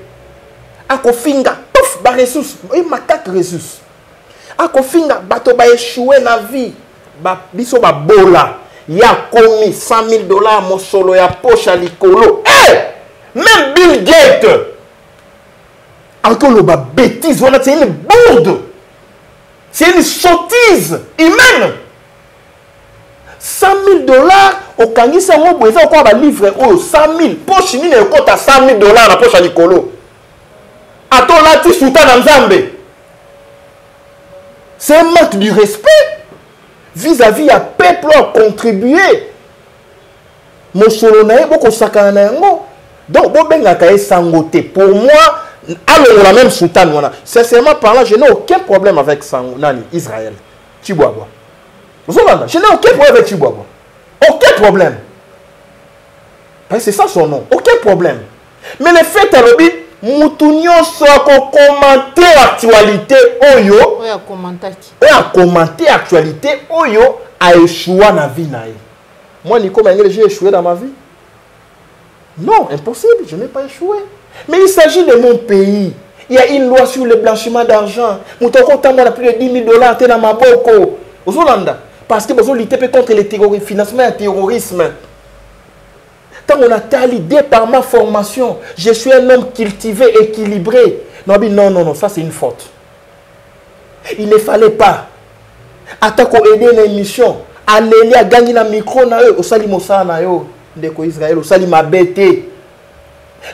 Ako finga pouf ba ressource. E makak ressource. Ako finga bato ba échouer na vie. Ba biso ba bola. Ya komi $100,000 mon solo ya poche à likolo. Même Bill Gates. Encore le bêtise, voilà, c'est une bourde. C'est une sottise humaine. $100,000 au Kangisa Mobo, ils ont quoi à livrer oh 100,000 poche ni ne compte à $100,000 la poche à likolo. Ato lati souta dans Zambé. C'est un manque du respect vis-à-vis à peuple à contribuer. Mon solo nae boko sakana yango. Donc bo benga kae sangote pour moi alors la même soutane wana. Sincèrement parlant, je n'ai aucun problème avec Sango nani Israël. Chiboabo. Vous entendez? Je n'ai aucun problème avec Chiboabo. Aucun problème. C'est ça son nom. Aucun problème. Mais le fait à l'obi Moutounio soit commenter l'actualité Oyo. Oui, à commenter. Et à commenter l'actualité Oyo a échoué dans la vie. Moi, Nico Mengele, j'ai échoué dans ma vie. Non, impossible, je n'ai pas échoué. Mais il s'agit de mon pays. Il y a une loi sur le blanchiment d'argent. Moutoko Tamba a plus de 10 000 $. Dans ma boko. Aux Hollandais. Parce que vous luttez contre le terrorisme, financement et terrorisme. Tant on a tali l'idée par ma formation, je suis un homme cultivé, équilibré. Non, non, ça c'est une faute. Il ne fallait pas. Attaquer aider une émission. Aller à gagner un micro na eux, au sali mosa na yo, ndeko Israël, au sali mabete.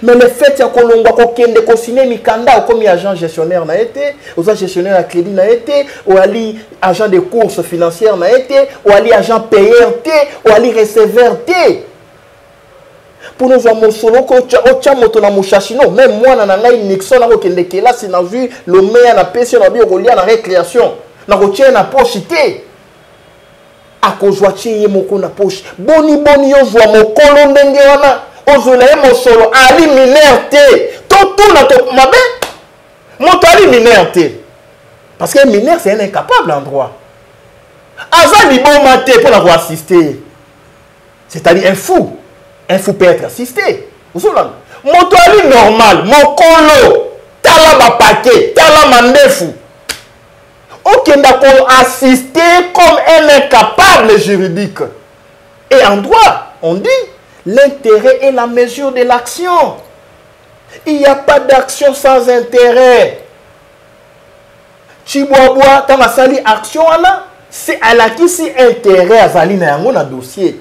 Mais le fait que Kolongo kokende ko signer mikanda comme agent gestionnaire na été, aux gestionnaire à crédit na été, ou ali agent de courses financières na été, ou ali agent payeur té, ou ali receveur té. Pour nous avoir solo ko cha moto na mushashino, même moi na ngai Nixon na kokende kela si na vu le meilleur na PC na bi okolia na récréation, na kotia na poche té. A kozwa tie moko na poche. Boni yo zwa mokolo ndenge wana. Ozula mo solo ali minerte. Tout na to mabe. Moto ali minerte. Parce que mineur c'est un incapable en droit. Aza li bon maté pour l'avoir assisté. C'est-à-dire un fou. Un fou peut être assisté. Ozula. Moto ali normal, mokolo. Tala ba paquet, tala mandefu. Aucun d'accord assisté comme un incapable juridique. Et en droit, on dit l'intérêt est la mesure de l'action. Il n'y a pas d'action sans intérêt. Chiboaboa, quand on sali action, c'est à la qui si intérêt à Zali na un dossier.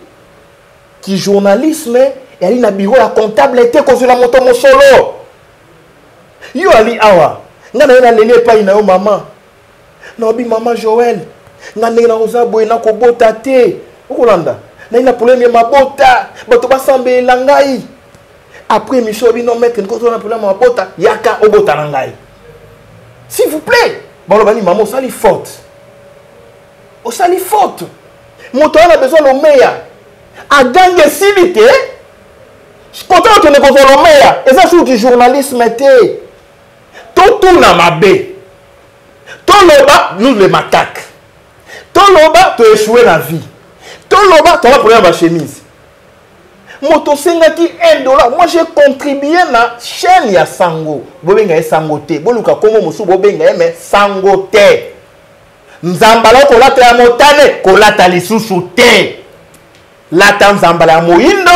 Qui journalisme, et ali na bureau à comptable était cause la moto mon solo. Yo ali awa. Ngana na lele pa ina yo maman. Nobi maman Joël, ngane na oza boy na ko bota te. Okolanda. Na ina problème mabota, bato basambe langai. Après mission bi non mettre ko na problème mabota, yaka obota langai. S'il vous plaît, bon bani maman sali faute. O sali faute. Moto a besoin le meilleur. A gangue silité. Quand on ne besoin le meilleur, et ça sur du journalisme té. Tout na mabe. Toloba, nous les macaques. Toloba, tu as échoué la vie. Toloba, tu as un problème à la chemise. Moto sengaki $1. Moi, j'ai contribué à la chaîne ya sango. Bobenga sango te. Boluka komo musu bobenga mais sango te. Nzambala kolata ya motane, kolata lisusu te. Lata nzambala ya moindo.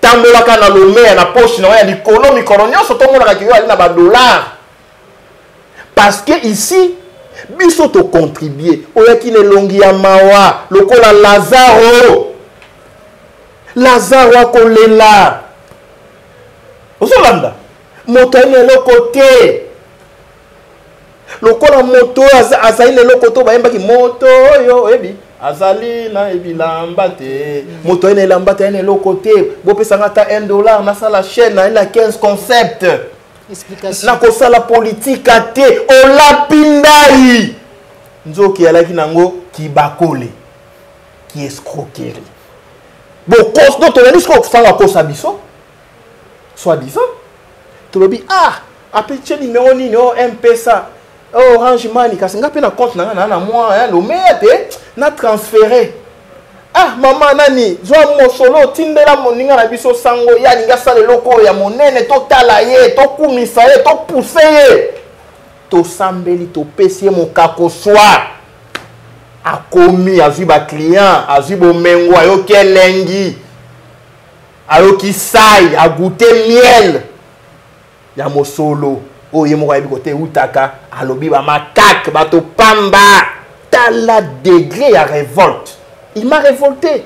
Tambola kana lomé na poche na ya likolo mikolo nyonso to mona ka kiyo ali na ba $. Parce que ici, biso to contribuer. Oyaki ne longi ya mawa, lokola Lazaro. Lazaro kolela. Osolanda. Moto ine lokote. Lokola moto azaine lokoto ba yembaki moto yo ebi. Azali na ebilamba te. Moto ine lambate ine lokote. Bo pesanga ta $1 na sala chaîne na ina 15 concepts. Explication. Na kosala politique te olapindai nzoki alaki nango kibakole ki escroquerie. Bon cause donc on a dit ce qu'on fait à cause abisso soit disant tu le dis après numéro ni o M-Pesa Orange Money kasinga pe na compte na moi le meilleur na transféré. Maman nani, zo mo solo tindela moninga na biso sango ya ninga sale loko ya monene to tala ye to kumisa ye to pousser ye to sambeli to pesie mon kako soir a commis a ba client a bo mengo ayo kelengi ayo ki sai a goûter miel ya mo solo o ye mo ka bi côté utaka alobi ba makak ba to pamba tala degré ya révolte. Il m'a révolté.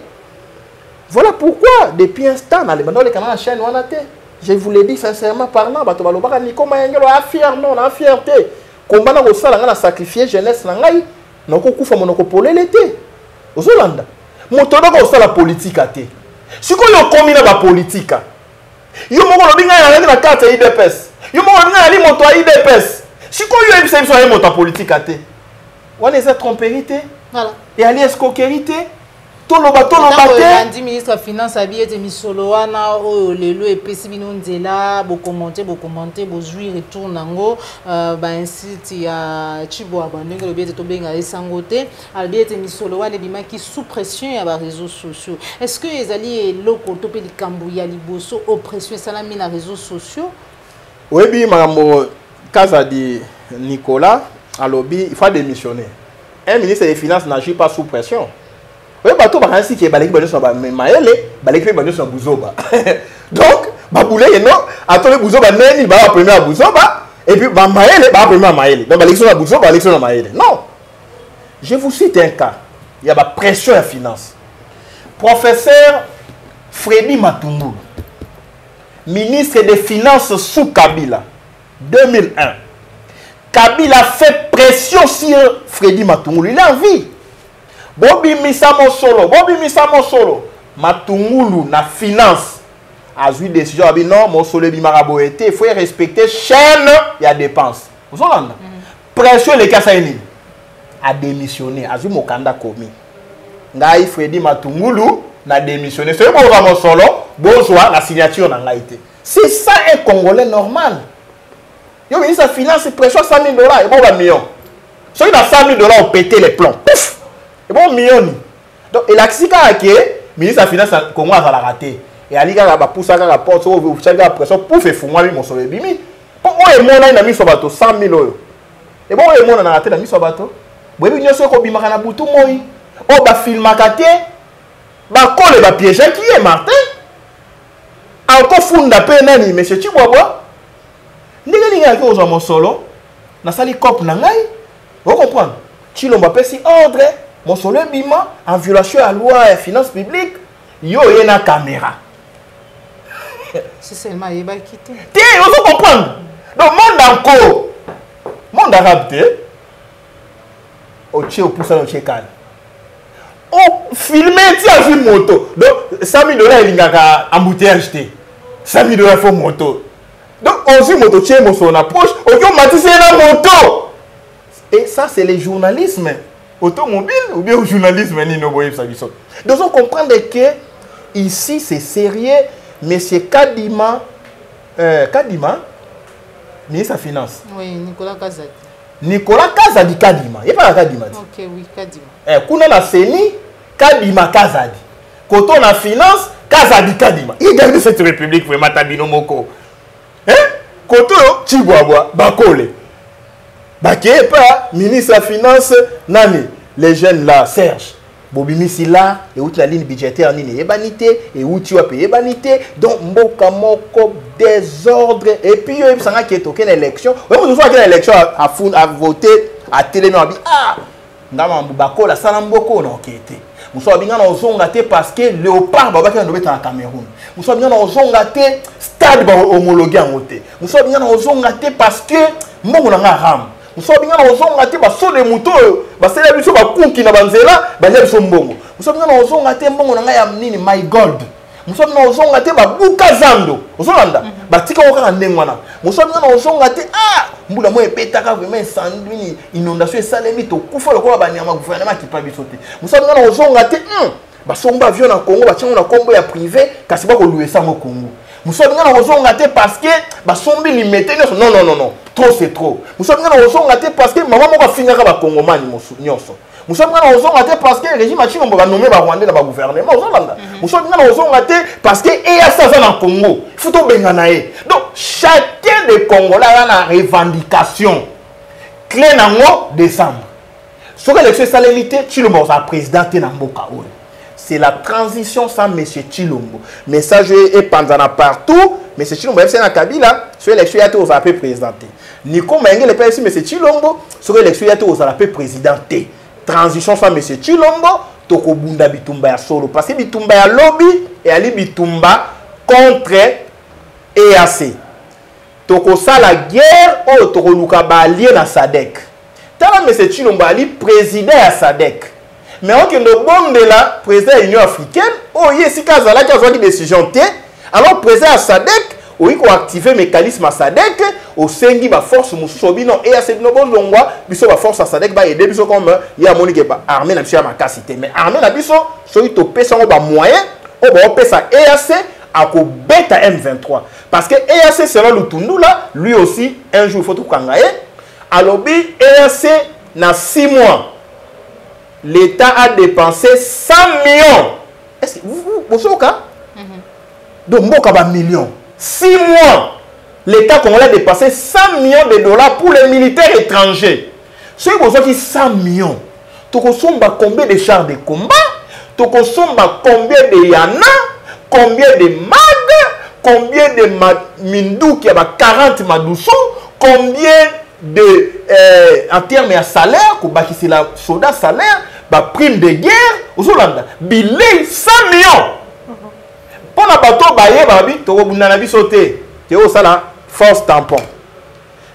Voilà pourquoi, depuis un temps, dans les canaux de la chaîne, je vous l'ai dit sincèrement parlant, a fierté. Comment on a sacrifié jeunesse, on a l'été. Aux Hollandais. On a la politique. Si on a commis la politique, on a la carte IDPS. On a IDPS. Si on a la politique, on a cette trompérité. Voilà. Et aller escroquerité. toloba te. Le ministre de Finance a bien été misolo wana o lelo et pesi bino nzela bo commenter bo jouir retour nango ba ainsi ti ya Chibo abandonné le bien to benga esangote a bien été misolo wana bima qui sous pression ya ba réseaux sociaux. Est-ce que les alliés locaux to pe likambu ya liboso oppression salami na réseaux sociaux? Oui bi makambo kaza di Nicolas alobi il faut démissionner. Un ministre des Finances n'agit pas sous pression. Oui, bateau par ainsi qui est balé sur maele, balé qui sur Bouzoba. Donc, baboulé non, attendez Bouzoba neni ba premier à Bouzoba et puis ba maele ba premier à maele. Donc balé sur Bouzoba, balé sur maele. Non. Je vous cite un cas. Il y a la pression en finance. Professeur Freddy Matungulu, ministre des Finances sous Kabila, 2001. Kabila fait pression sur Freddy Matungulu. Il a envie. Bobi Misamo Solo. Matungulu na finance. A eu décision. A dit non, mon solo bimarabo été. Il faut respecter chaîne. Il y a dépenses. Vous entendez? Pression les Kassaini. A démissionné. A eu mon kanda commis. Ngai Freddy Matungulu na démissionné. C'est bon, mon solo. Bonsoir, la signature n'a été. C'est ça un Congolais normal. Yo ministre de Finance, pression $100 000 et bon, million. Ceux qui ont $100 000 ont pété les plombs. Pouf! Et bon, million. Donc, il a dit que le ministre de Finance, Congo a raté. Et il a dit qu'il a poussé la porte, il a pression, pouf, et fou-moi, il m'a sauvé. Bon, il a mis sur le bateau $100 000. Et bon, il a raté, il a mis sur le bateau. Oui, il y a ce qu'on a mis sur le bateau. Oh, bah, film à côté. Bah, colle, bah, piège qui est Martin. Encore funda penani, monsieur Chiboabo. Ndenge a aux hommes solo, na sali cop na ngai. Vous comprenez? Chilomba pesi ordre, mon solo bima en violation à la loi et finances publiques, yo yena caméra. C'est seulement il va quitter. Tiens, vous comprenez? Donc monde arabe au tché au poussa au tchékal. On filmer tia une moto. Donc $100 000 il y a embouteillage té. $100 000 faut moto. Donc, on se moto tient mon son approche, on matisse la moto. Et ça, c'est le journalisme automobile ou bien le journalisme. Donc, on comprend que ici, c'est sérieux. Monsieur Kadima, ministre des Finances. Oui, Nicolas Kazadi. Nicolas Kazadi Kadima. Il n'y a pas la Kadima. Ok, oui, Kadima. Quand on a Seni, Kadima Kazadi. Quand on a Finance, Kazadi Kadima. Il y a cette république, vraiment, Tabino Moko. Koto Chiboabo, Bakole. Baké pas ministre de la Finance, Nani, les jeunes là, Serge. Bobimisi là, et où la ligne budgétaire nini ébanité, et où tu as payé ébanité, donc mboka moko désordre, et puis il y a qui est toqué l'élection. On voit que l'élection a voté, à télé, ah, ndama Bakole, ça n'a beaucoup non qui était. Nous sommes bien dans zone parce que Léopard va être en Cameroun. Nous sommes bien dans zone stade homologué en côté. Nous sommes bien dans zone parce que mon ram. Nous sommes bien dans zone parce que les moutons, parce que les gens qui na banzela, les gens mbongo. Nous sommes bien dans zone mbongo na ya nini my gold. Nous sommes dans zone bukazando. Ozolanda. Batika oka ndengwana. Nous sommes bien dans zone ah, mbula mo epetaka vraiment incendie, inondation salemi to kufa lokola banyama gouvernement qui pas bisoté. Nous sommes bien dans zone basomba avion na Congo, bachango na Congo ya privé, kasi ba ko louer ça au Congo. Nous sommes bien dans zone parce que basombi limité non, trop c'est trop. Nous sommes bien dans zone parce que maman moko finira ba Congomani nyonso. Nous sommes dans zone parce que le régime a chinois va nommer ba Rwandais dans ba gouvernement Ozolanda. Nous sommes dans zone parce que et à ça dans Congo. Il faut to benganaé. Donc chacun des Congolais a la revendication clé nango décembre. Sur l'élection salénité, Chilombo a présidenté dans Mboka. C'est la transition sans M. Chilombo. Message est pendant partout. M. Chilombo est à Kabila. Sur l'élection, il y a tous appelés présidenté. Nico Menge, le père M. Chilombo. Sur l'élection, il y a tous appelés présidenté. Transition sans M. Chilombo. Toko Bunda Bitumba ya solo. Parce que Bitumba ya lobby et Ali Bitumba contre EAC. Toko sa la guerre ou Toko Luka Balien à Sadek. Tala M. Chilombo Ali président à Sadek. Mais on a bon de la président de l'Union africaine, oh yes, si Kazala qui a une décision, alors président à Sadek, oui ko activer mécanisme à SADC au sengi ba force musobi non et à cette no longwa biso ba force à SADC ba aider biso comme ya monique ba armée na biso ya makasité mais armée na biso so to pesa ba moyen o ba pesa EAC à ko beta M23 parce que EAC selon Lutundu là lui aussi un jour il faut tout kangaye alobi EAC na 6 mois l'État a dépensé 100 millions. Est-ce que vous savez quoi? Donc, il millions. 6 mois, l'État congolais a dépensé 100 millions de dollars pour les militaires étrangers. Si vous avez 100 millions, tu consommes combien de chars de combat? Tu consommes combien de Yana? Combien de MAD? Combien de Mindou qui a 40 Madoussou? Combien de en termes de salaire, c'est la soldat salaire, prime de guerre, aux Hollandais, billet 100 millions. Pour la bateau, babi, tu as vu sauter, tu as ça force tampon.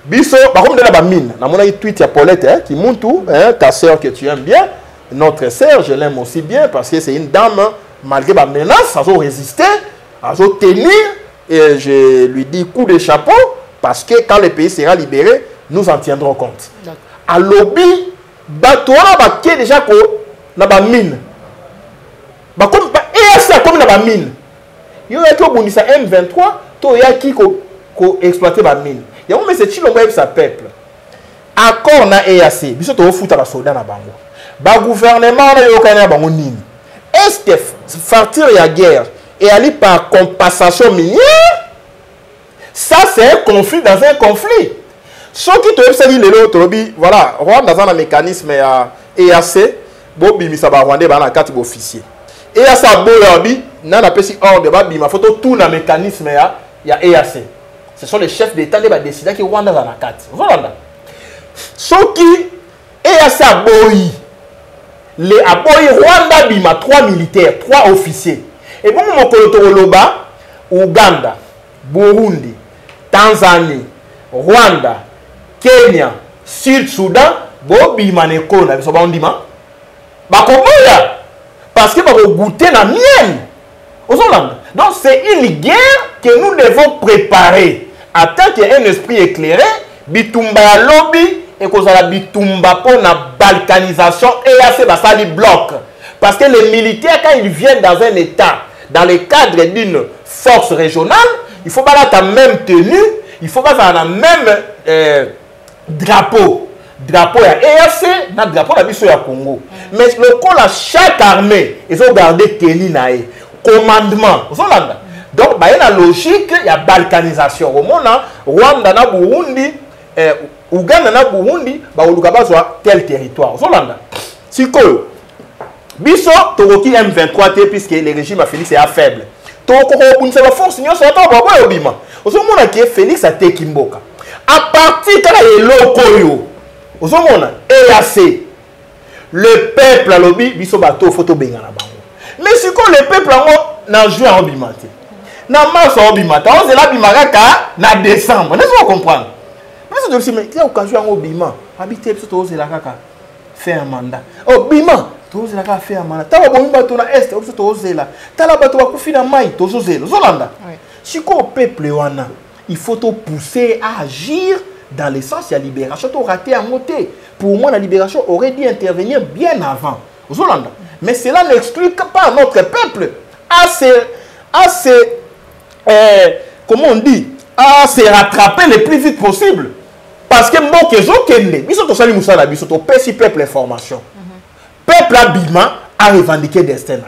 Biso, par contre, la mine, dans mon tweet, il y a Paulette qui montre tout, ta soeur que tu aimes bien, notre soeur, je l'aime aussi bien parce que c'est une dame, malgré ma menace, elle a résisté, elle a tenu, et je lui dis coup de chapeau, parce que quand le pays sera libéré, nous en tiendrons compte. À lobby, bateau là qui est déjà ko na ba mine. Ba comme et ça comme na ba mine. Yo ya ko bonisa M23, to ya ki ko exploiter ba mine. Ya mais c'est chilombo sa peuple. Accord na EAC, biso to futa ba soldat na bango. Ba gouvernement na yo kana bango nini. Est-ce que partir la guerre et aller par compensation minière? Ça c'est un conflit dans un conflit. Ce qui te dit l'autre, voilà, Rwanda dans un mécanisme EAC, Bobi Misaba Rwanda dans la carte officier. EAC a beau n'a pas si ordre de ma photo tout le mécanisme il y a EAC. Ce sont les chefs d'État qui décident que Rwanda dans la carte. Voilà. Ce qui EAC a beau les aboyi Rwanda bima 3 militaires, 3 officiers. Et bon mon kolotoloba Ouganda, Burundi, Tanzanie, Rwanda, Kenya, Sud-Soudan, Bobi Maneko, na biso ba ondima. Ba komoya parce que ba goûter na mienne. Donc c'est une guerre que nous devons préparer. Attends qu'il y ait un esprit éclairé, bitumba ya lobby et kozala bitumba pour la balkanisation et là c'est ça les blocs. Parce que les militaires quand ils viennent dans un état, dans le cadre d'une force régionale, il faut pas la même tenue, il faut pas la même drapeau. Drapeau ya EAC, na drapeau la biso ya Congo. Mais le col à chaque armée, ils ont gardé tenue nae, commandement. Donc il y a une logique, il y a balkanisation. Au monde Rwanda na Burundi, Ouganda na Burundi, ba olukaba soit tel territoire. Si que biso tokoki M23 puisque le régime a Félix est faible. Toko bunisa la force nyo so to baba obima. Ozomona ki Félix a tekimboka. À partir de l'Okoyo, EAC, le peuple a lobby, biso bato photo bengana bango. Mais si le peuple n'a joué en bimate, n'a mars en bimate, on se la bimaraka na décembre. N'est-ce pas comprendre? Mais c'est aussi mais il y a occasion en bima, habiter plutôt aux la kaka faire un mandat. Oh bima, tous la kaka faire un mandat. T'as bon bato na est, plutôt aux là. T'as la bato ku fina mai, tous aux Zolanda. Si le peuple wana il faut te pousser à agir dans le sens de la libération. Tu as raté à monter. Pour moi, la libération aurait dû intervenir bien avant. Mais cela n'exclut pas notre peuple comment on dit, à se rattraper le plus vite possible. Parce que moi, que je peuple information. Peuple Abima a revendiqué destin.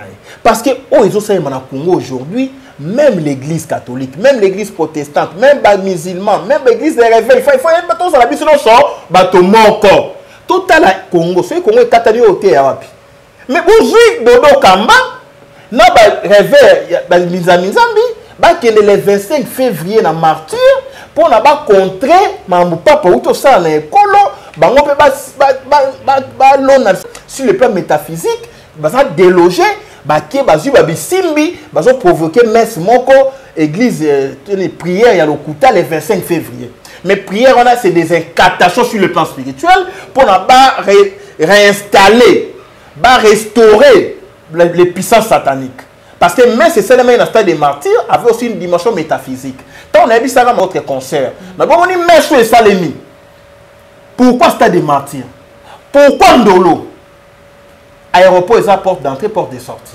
Parce que Congo aujourd'hui, même l'église catholique, même l'église protestante, même les musulmans, même l'église des réveils, il faut que tout ça la mission soit bateau encore. Tout à la Congo, c'est Congo est catholique au théâtre. Mais aujourd'hui, Dodo Kamba, na réveil, Mizamizambi, le 25 février na martyr pour na ba contrer mambu papa ou tout ça na école, bango pe ba lona sur le plan métaphysique, ba ça déloger. Baké bazu babisimbi bazo provoquer messe moko église prière il y a le Kouta le 25 février. Mais prière on a c'est des incantations sur le plan spirituel pour na ba réinstaller, ba restaurer les puissances sataniques. Parce que même c'est seulement un stade des martyrs avait aussi une dimension métaphysique. Quand on a vu ça dans notre concert, on a dit mais sur les Salemi. Pourquoi stade des martyrs? Pourquoi Ndolo? Aéroport, ils ont porte d'entrée, porte de sortie.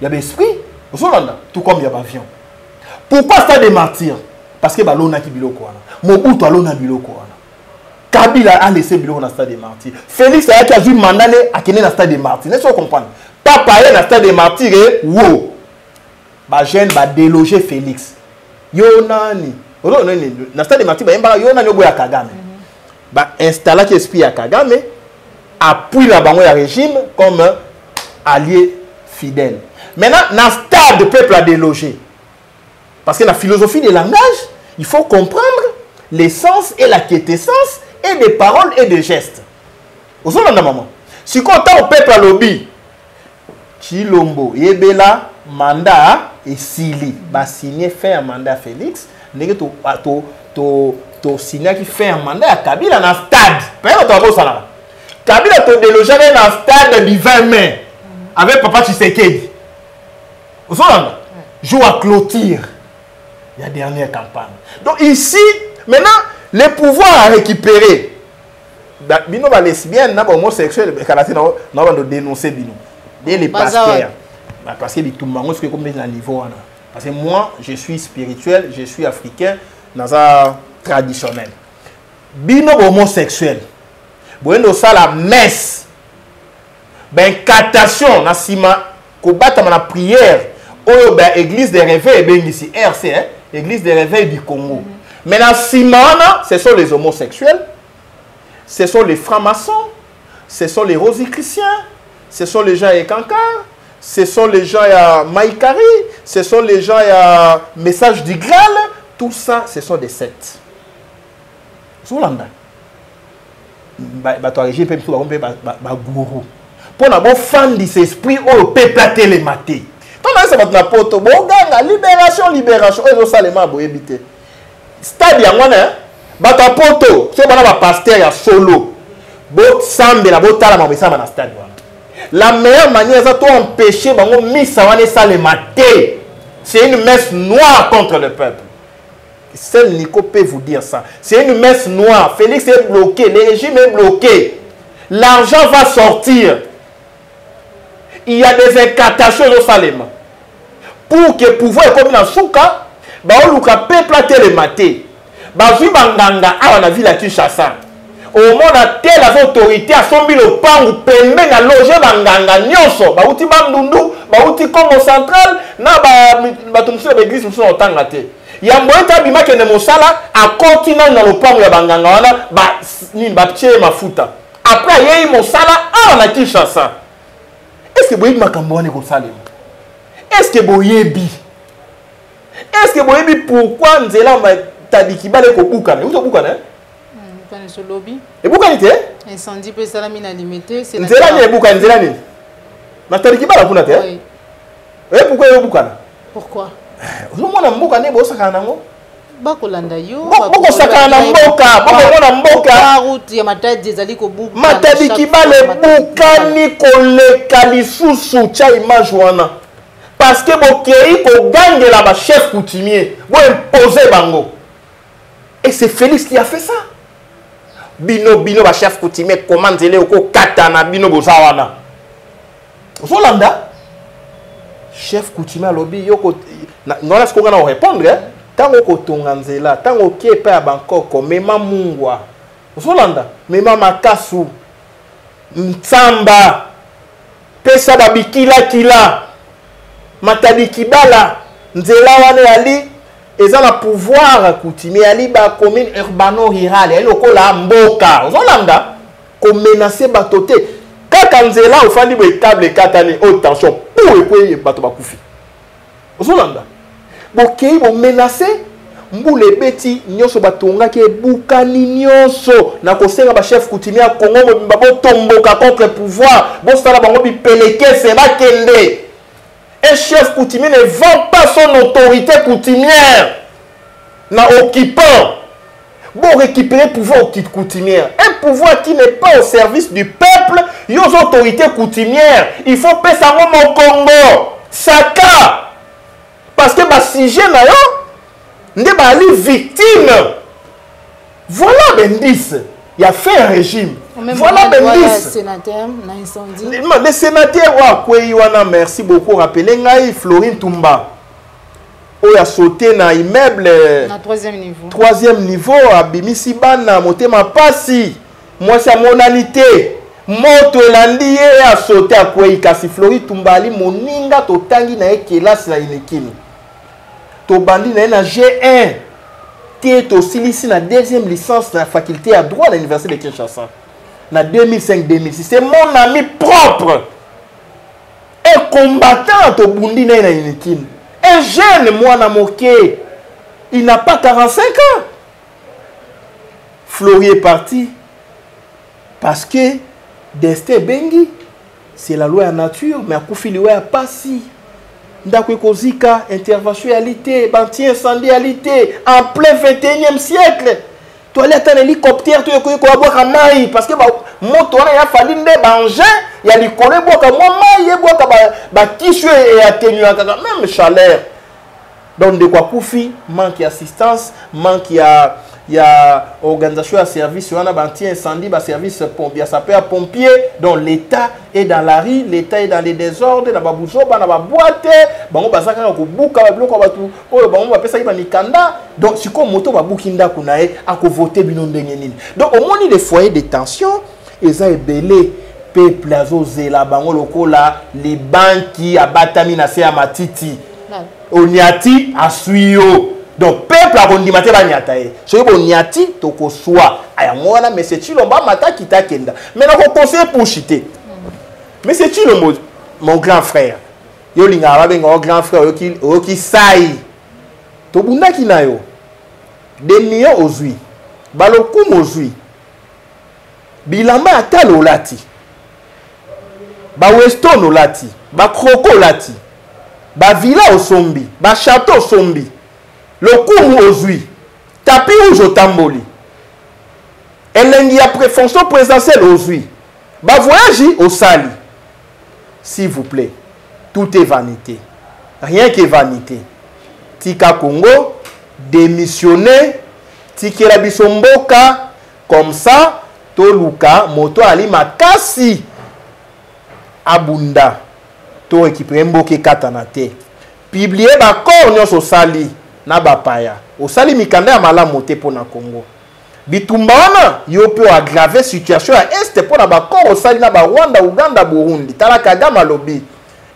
Il y a des esprits, tout comme il y a l'avion. Pourquoi stade des martyrs? Parce que l'on qui biloko. Mobutu a l'on a biloko. Kabila a laissé biloko dans le stade des martyrs. Félix a eu mandat à quitter dans le stade des martyrs. N'est-ce pas comprendre? Pas parler dans le stade des martyrs et wow. Ba jeune ba déloger Félix. Yonani. Dans le stade des martyrs, Yonani oboya Kagame. Ba installer qui esprit à Kagame, appuie la banque régime comme allié fidèle. Maintenant, dans le stade, le peuple a délogé. Parce que la philosophie des langages, il faut comprendre l'essence et la quintessence et des paroles et des gestes. Vous avez maman. Si quand on peuple à lobby, Chilombo, Yebela, mandat et Sili, va signer fait un mandat à Félix, to signer qui fait un mandat à Kabila dans le stade. Kabila to délogé dans le stade du 20 mai avec Papa Tshisekedi. Vous savez, joue à clôture. Il y a dernière campagne. Donc ici, maintenant, les pouvoirs à récupérer. Bino va lesbienne, n'a pas homosexuel, n'a pas de dénoncer Bino. Dès les pasteurs. Parce que tout le monde est comme dans le niveau. Parce que moi, je suis spirituel, je suis africain, dans un traditionnel. Bino homosexuel. Bueno ça la messe. Ben catation na sima ko bata na prière. Oh ben église des réveils ben ici RC hein, église des réveils du Congo. Mais na sima ce sont les homosexuels. Ce sont les francs-maçons, ce sont les rosicruciens, ce sont les gens à Kankar, ce sont les gens à Maïkari, ce sont les gens à Message du Graal, tout ça ce sont des sectes. Zoulanda. Bato régime peut gourou pour na bon fan de esprit au peuple à télématé. Tant là c'est votre poto bon ganga libération et ça les ma boyebité. Stade ya ngwana bato poto c'est bana ba pasteur ya solo. Bo sambe la botala ma besama na stade wana. La meilleure manière c'est de empêcher bango misa wana ça les maté. C'est une messe noire contre le peuple. Seul Nico peut vous dire ça. C'est une messe noire. Félix est bloqué. Le régime est bloqué. L'argent va sortir. Il y a des incantations au Salem. Pour que le pouvoir comme dans Souka, on a peuple à télématé. Bazui Banganga, on a vu la Kinshasa. Au monde a telle autorité à son le pan ou permet à loger Banganga nyonso. Bauti Bandundu, Bauti Congo central, na ba tumsu l'église nous sont autant raté. Il y a moyen tabima que ne mosala a continué dans le pan ya Banganga wana ba tche mafuta. Après il y a mosala on a Kinshasa. Est-ce que boyebi makambo wana ko salema? Est-ce que boyebi? Est-ce que boyebi pourquoi nzela tabiki bale ko bukana? Uzo bukana hein? Sur lobby. Et pourquoi il était? Incendie peut salamina limité. C'est la. Nzela ni bukana nzela ni. Na tabiki bala kuna te? Oui. Et pourquoi il bukana? Pourquoi? Vous mona mboka ne bosaka nango? Bakolanda yo. Boko saka na mboka, boko mona mboka. Route ya matadi ezali ko buka. Matadi bale bukani koleka lisusu cha image wana. Parce que bokei ko gangela ba chef coutumier, bo imposer bango. Et c'est Félix qui a fait ça. Bino ba chef coutumier commandele ko katana bino bozawana. Zolanda chef coutumier lobby yoko non est-ce qu'on va répondre hein? Tango kotonga nzela, tango kiepe ya Bangkok, mema mungwa. Zolanda, mema makasu. Mtsamba. Pesa babikila kila. Matadi kibala. Nzela wane ali eza na pouvoir coutumier ali ba commune urbano rural, elle okola mboka. Zolanda ko menacer batote. Kaka nzela ofandi bo câble katani haute tension. Pour ekwe bato bakufi. Zolanda bokei bo menacer mbule beti nyonso batonga ke bukani nyonso na kosenga ba chef coutumier Congo bo tomboka contre pouvoir bo sala bango bi peleke se ba kende. Un chef coutumier ne vend pas son autorité coutumière na occupant. Bon récupérer pouvoir coutumière. Un pouvoir qui n'est pas au service du peuple, il y a une autorité coutumière. Il faut payer ça au Congo. Saka. Parce que le sujet na yo, n'est pas victime. Voilà Bendis. Il a fait un régime. Voilà Bendis. Le sénateur n'a incendie. Le sénateur, merci beaucoup. Rappelez Florine Toumba. Il a sauté dans l'immeuble. Na troisième niveau. Troisième niveau, Abimisi Bana, Motema Passi. Moi, c'est mon alité. Moto elandi a sauté à Kwei kasi Flori Tumbali moninga to tangi na ekelas la inekini. To bandi na G1. Té to silisi na deuxième licence na faculté à droit à l'université de Kinshasa. Na 2005-2006. C'est mon ami propre. Un combattant to bundi na inekini. Un jeune moi na moké. Il n'a pas 45 ans. Flori est parti parce que Destin Bengi, c'est la loi en nature, mais à Koufiliwe a pas si. Ndakweko-Zika, intervention-alité, banti-incendialité, en plein 21e siècle. Tu allais attendre un hélicoptère, tu allais boire un maï, parce que moto il a fallu des bangers, il y a des collègues boire un maï, il y a des tissus et atténuants, même chaleur. Donc de quoi Koufi, manque d'assistance, manque il y a organisation à service, il y a un incendie, un service pompier, ça peut être pompier, donc l'État est dans la rue, l'État est dans les désordres, dans la bougeotte, dans la boîte, donc si comme moto va boukinda kunae à voter binondengeni. Donc au moins les foyers de tension, ils ont belé peuple azozela bango lokola les banques qui abatami na se amatiti. Oniati asuyo. Donc, peuple a condimate banyatae. Ce que oniati toko soit. Aya mwana mais c'est Chilomba mata kita kenda. Mais on conseille pour chiter. Mais c'est Chilombo mon grand frère. Yo linga ba benga grand frère oki sai. To bunda kinayo. Des millions ozui. Balokum ozui. Bilamba atalo lati. Ba Weston olati. Ba Kroko lati. Ba villa au sombi. Ba château sombi. Le coup aujourd'hui, tapis rouge au tamboli. Elle y a fonction présidentielle aujourd'hui. Bah voyage au Sali. S'il vous plaît, tout est vanité. Rien que vanité. Tika Congo, démissionner, Tika la bisomboka, comme ça, Toluka, Moto Ali Makasi, Abunda, to récupérer Mboke Katanate. Publier ba cornios au Sali. Na bapaya osali mikanda ya malamu te pona Congo bitumba wana yo pe aggraver situation à est pona ba corps osali na ba Rwanda Uganda Burundi tala Kagame lobi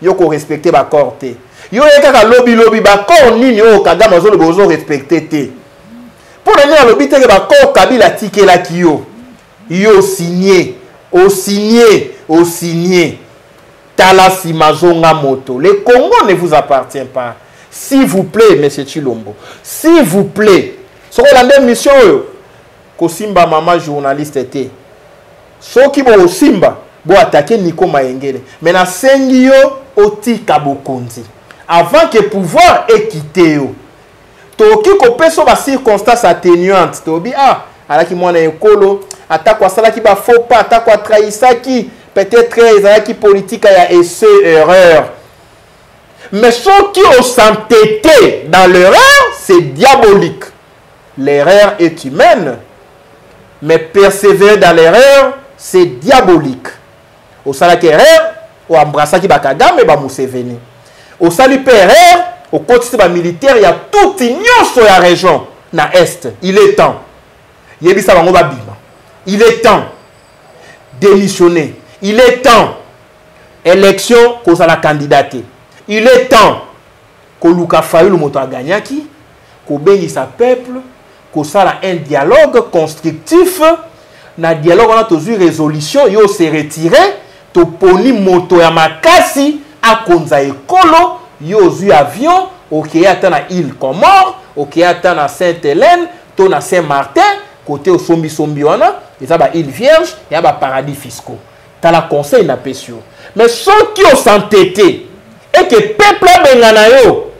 yo ko respecter ba corps te yo yeka lobi ba corps nini yo Kagame zo bozo respecter te pona ni lobi te ba corps Kabila tikela kiyo yo signé tala si mazonga moto. Le Congo ne vous appartient pas. S'il vous plaît, monsieur Chilombo, s'il vous plaît, ce qu'on a une mission, Kosimba maman journaliste était. Ce qui va au Simba, pour attaquer Nico Maengele. Mais na sengio oti kabokonzi. Avant que le pouvoir ait quitté. Toki kopé sur la circonstance atténuante. Tobi ala ki mwana ekolo, attaque sala ki ba faux pas, attaque trahissa qui peut-être ezaki politique ya esse erreur. Mais ceux qui ont s'entêté dans l'erreur, c'est diabolique. L'erreur est humaine, mais persévérer dans l'erreur, c'est diabolique. Au salaki erreur, au embrassaki Kagame ba Museveni. Au salipe erreur, au côté militaire, il y a toute union sur la région, na est. Il est temps. Il est temps démissionner. Il est temps élection pour la candidature. Il est temps que Luka Fayulu moto a gagné qui, qu'on bénisse sa peuple, qu'on sala un dialogue constructif. Na dialogue on a toujours résolution, yo se retiré, to poni moto ya makasi a konza ekolo, yo zu avion, ok ata na île Comore, ok ata na Sainte-Hélène, to na Saint-Martin, côté au sombi wana, et ça ba île Vierge, et ba paradis fiscaux. T'as la conseil na pesio. Mais ceux qui ont s'entêté et que peuple bengana yo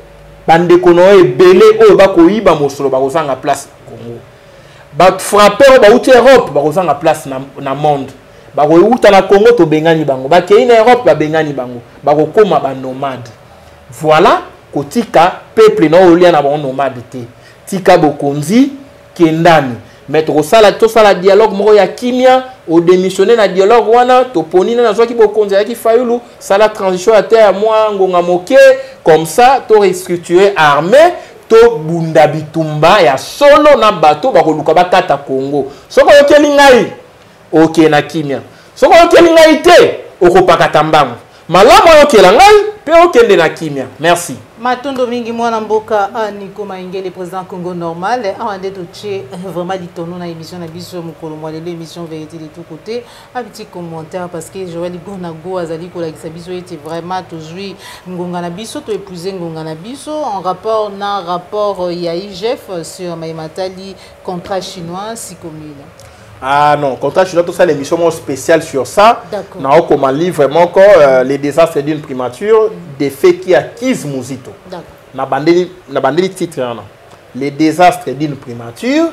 bande kono ebele o ba ko yiba mosolo ba kozanga place Congo. Ba frapper ba uti Europe ba kozanga place na monde. Ba ko uta na Congo to bengani bango. Ba ke ina Europe ba bengani bango. Ba ko koma ba nomade. voilà kotika peuple na olia na bon nomade te tika bokonzi kendani mais to sala dialogue moko ya kimia au démissionner na dialogue wana to ponina na zoki bokonzi ya ki fayulu sala transition à terre moi ngonga moke comme ça to restructurer armée to bunda bitumba ya solo na bato bakoluka bakata Congo soko yokeli ngai ok na kimia soko yokeli ngai te okopakata mbango malamu yokela ngai pe okende na kimia merci. Matondo mingi mwana mboka Nico Maingele président Congo normal awande toche vraiment ditono na émission na biso mukolo mwa lelo émission vérité de tout côté un petit commentaire parce que Joël Gonago azali ko la biso était vraiment toujours ngonga na biso to épouser ngonga na biso en rapport ya IGF sur Maimatali contrat chinois Sikomila. Ah non, contrat chinois, tout ça, l'émission spéciale sur ça. D'accord. On a comme un livre vraiment encore les désastres d'une primature, des faits qui acquisent Mouzito. D'accord. On a bandé le titre. Les désastres d'une primature,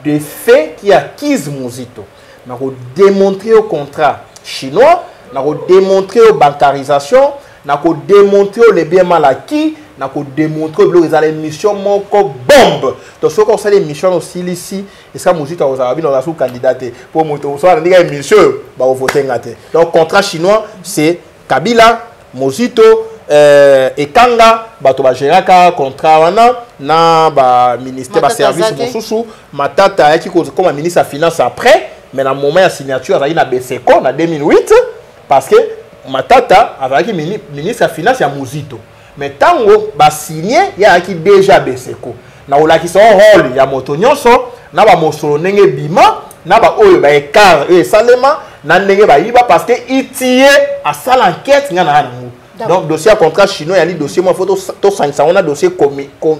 des faits qui acquisent Mouzito. On a démontré au contrat chinois, on a démontré aux bancarisation, on a démontré les biens mal acquis, on a démontré que les missions moko bombe. Donc ce qu'on sait les missions aussi ici et ça Mouzito aux Arabes dans la sous-candidaté pour moto ça on dit émission bah au voter ngate. Donc contrat chinois c'est Kabila, Mouzito et Kanga bato ba gérer ka contrat wana na ba ministère ba service mosusu matata qui comme ministre de finance après mais dans moment de signature ça il a BCCO en 2008 parce que matata avec ministre de finance ya Mouzito. Mais tango ba signé ya qui déjà BCCO na ola qui son rôle ya moto nyonso na ba mosolo ndenge bima na ba oyo ba écart et salema na ndenge ba yiba parce que itie à sala enquête nga na ngo donc dossier à contrat chinois ya li dossier moi photo to sansa on a dossier comière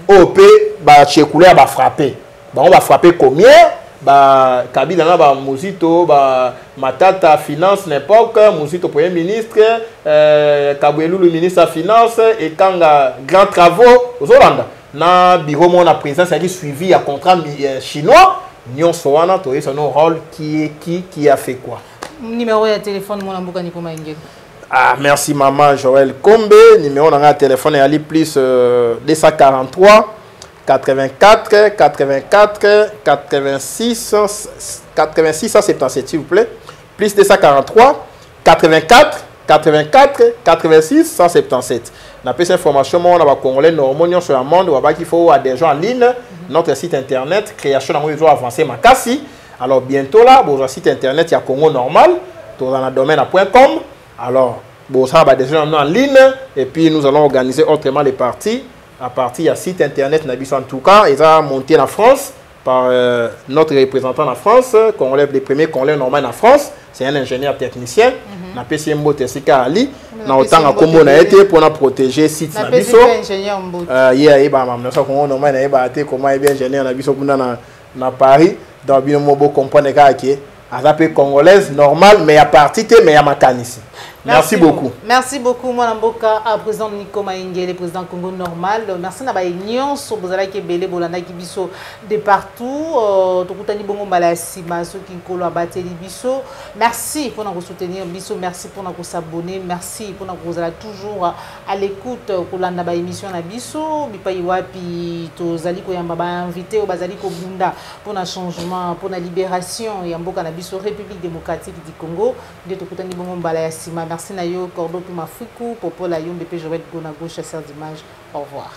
OP ba chekule ba frapper ba on va frapper comière ba Kabila na ba Mouzito ba Matata finance n'époque Mouzito premier ministre Kabwelu le ministre de finance et Kanga grand travaux aux Hollande na bureau mon la présidence qui suivi à contrat chinois nyon soana to son rôle qui a fait quoi numéro de téléphone mon amboka Nico Maingele. Ah merci maman Joël Kombe numéro dans téléphone est plus 243 84 84 86 177 s'il vous plaît plus 243 84 84 86 177. On a plus d'informations on a congolais normaux sur le monde on va qu'il faut à des gens en ligne notre site internet création dans réseau avancé Makasi. Alors bientôt là bon site internet il y a Congo normal tout dans le domaine.com. Alors bon ça va des gens en ligne et puis nous allons organiser autrement les parties à partir du site internet Nabiso en tout cas ils ont monté en France par notre représentant en France qu'on lève les premiers qu'on lève normal en France c'est un ingénieur technicien na PC Mbote Sika Ali na autant comme on a été pour protéger site Nabiso ingénieur Mbote et ba mam na ça qu'on normal na ba té comment est bien ingénieur Nabiso na Paris dans bien mobo comprendre que à peu congolaise normal mais à partir mais à Makani ici. Merci beaucoup. Merci beaucoup, mon amboka, président Nico Maingele, président Congo normal. Merci na ba union so bozala ki belé bolanda ki biso de partout. Tokutani bongo mbala sima so ki nkolo abateli biso. Merci pour nous soutenir biso, merci pour nous s'abonner, merci pour nous toujours à l'écoute kolanda ba émission na biso. Bipai wapi tozali ko yamba ba invité o bazali ko bunda pour na changement, pour na libération ya mboka na biso République démocratique du Congo. De tokutani bongo mbala sima. Merci Nayo Cordo Pumafuku, Popo Layum, BP Joël Gonago, chasseur d'images. Au revoir.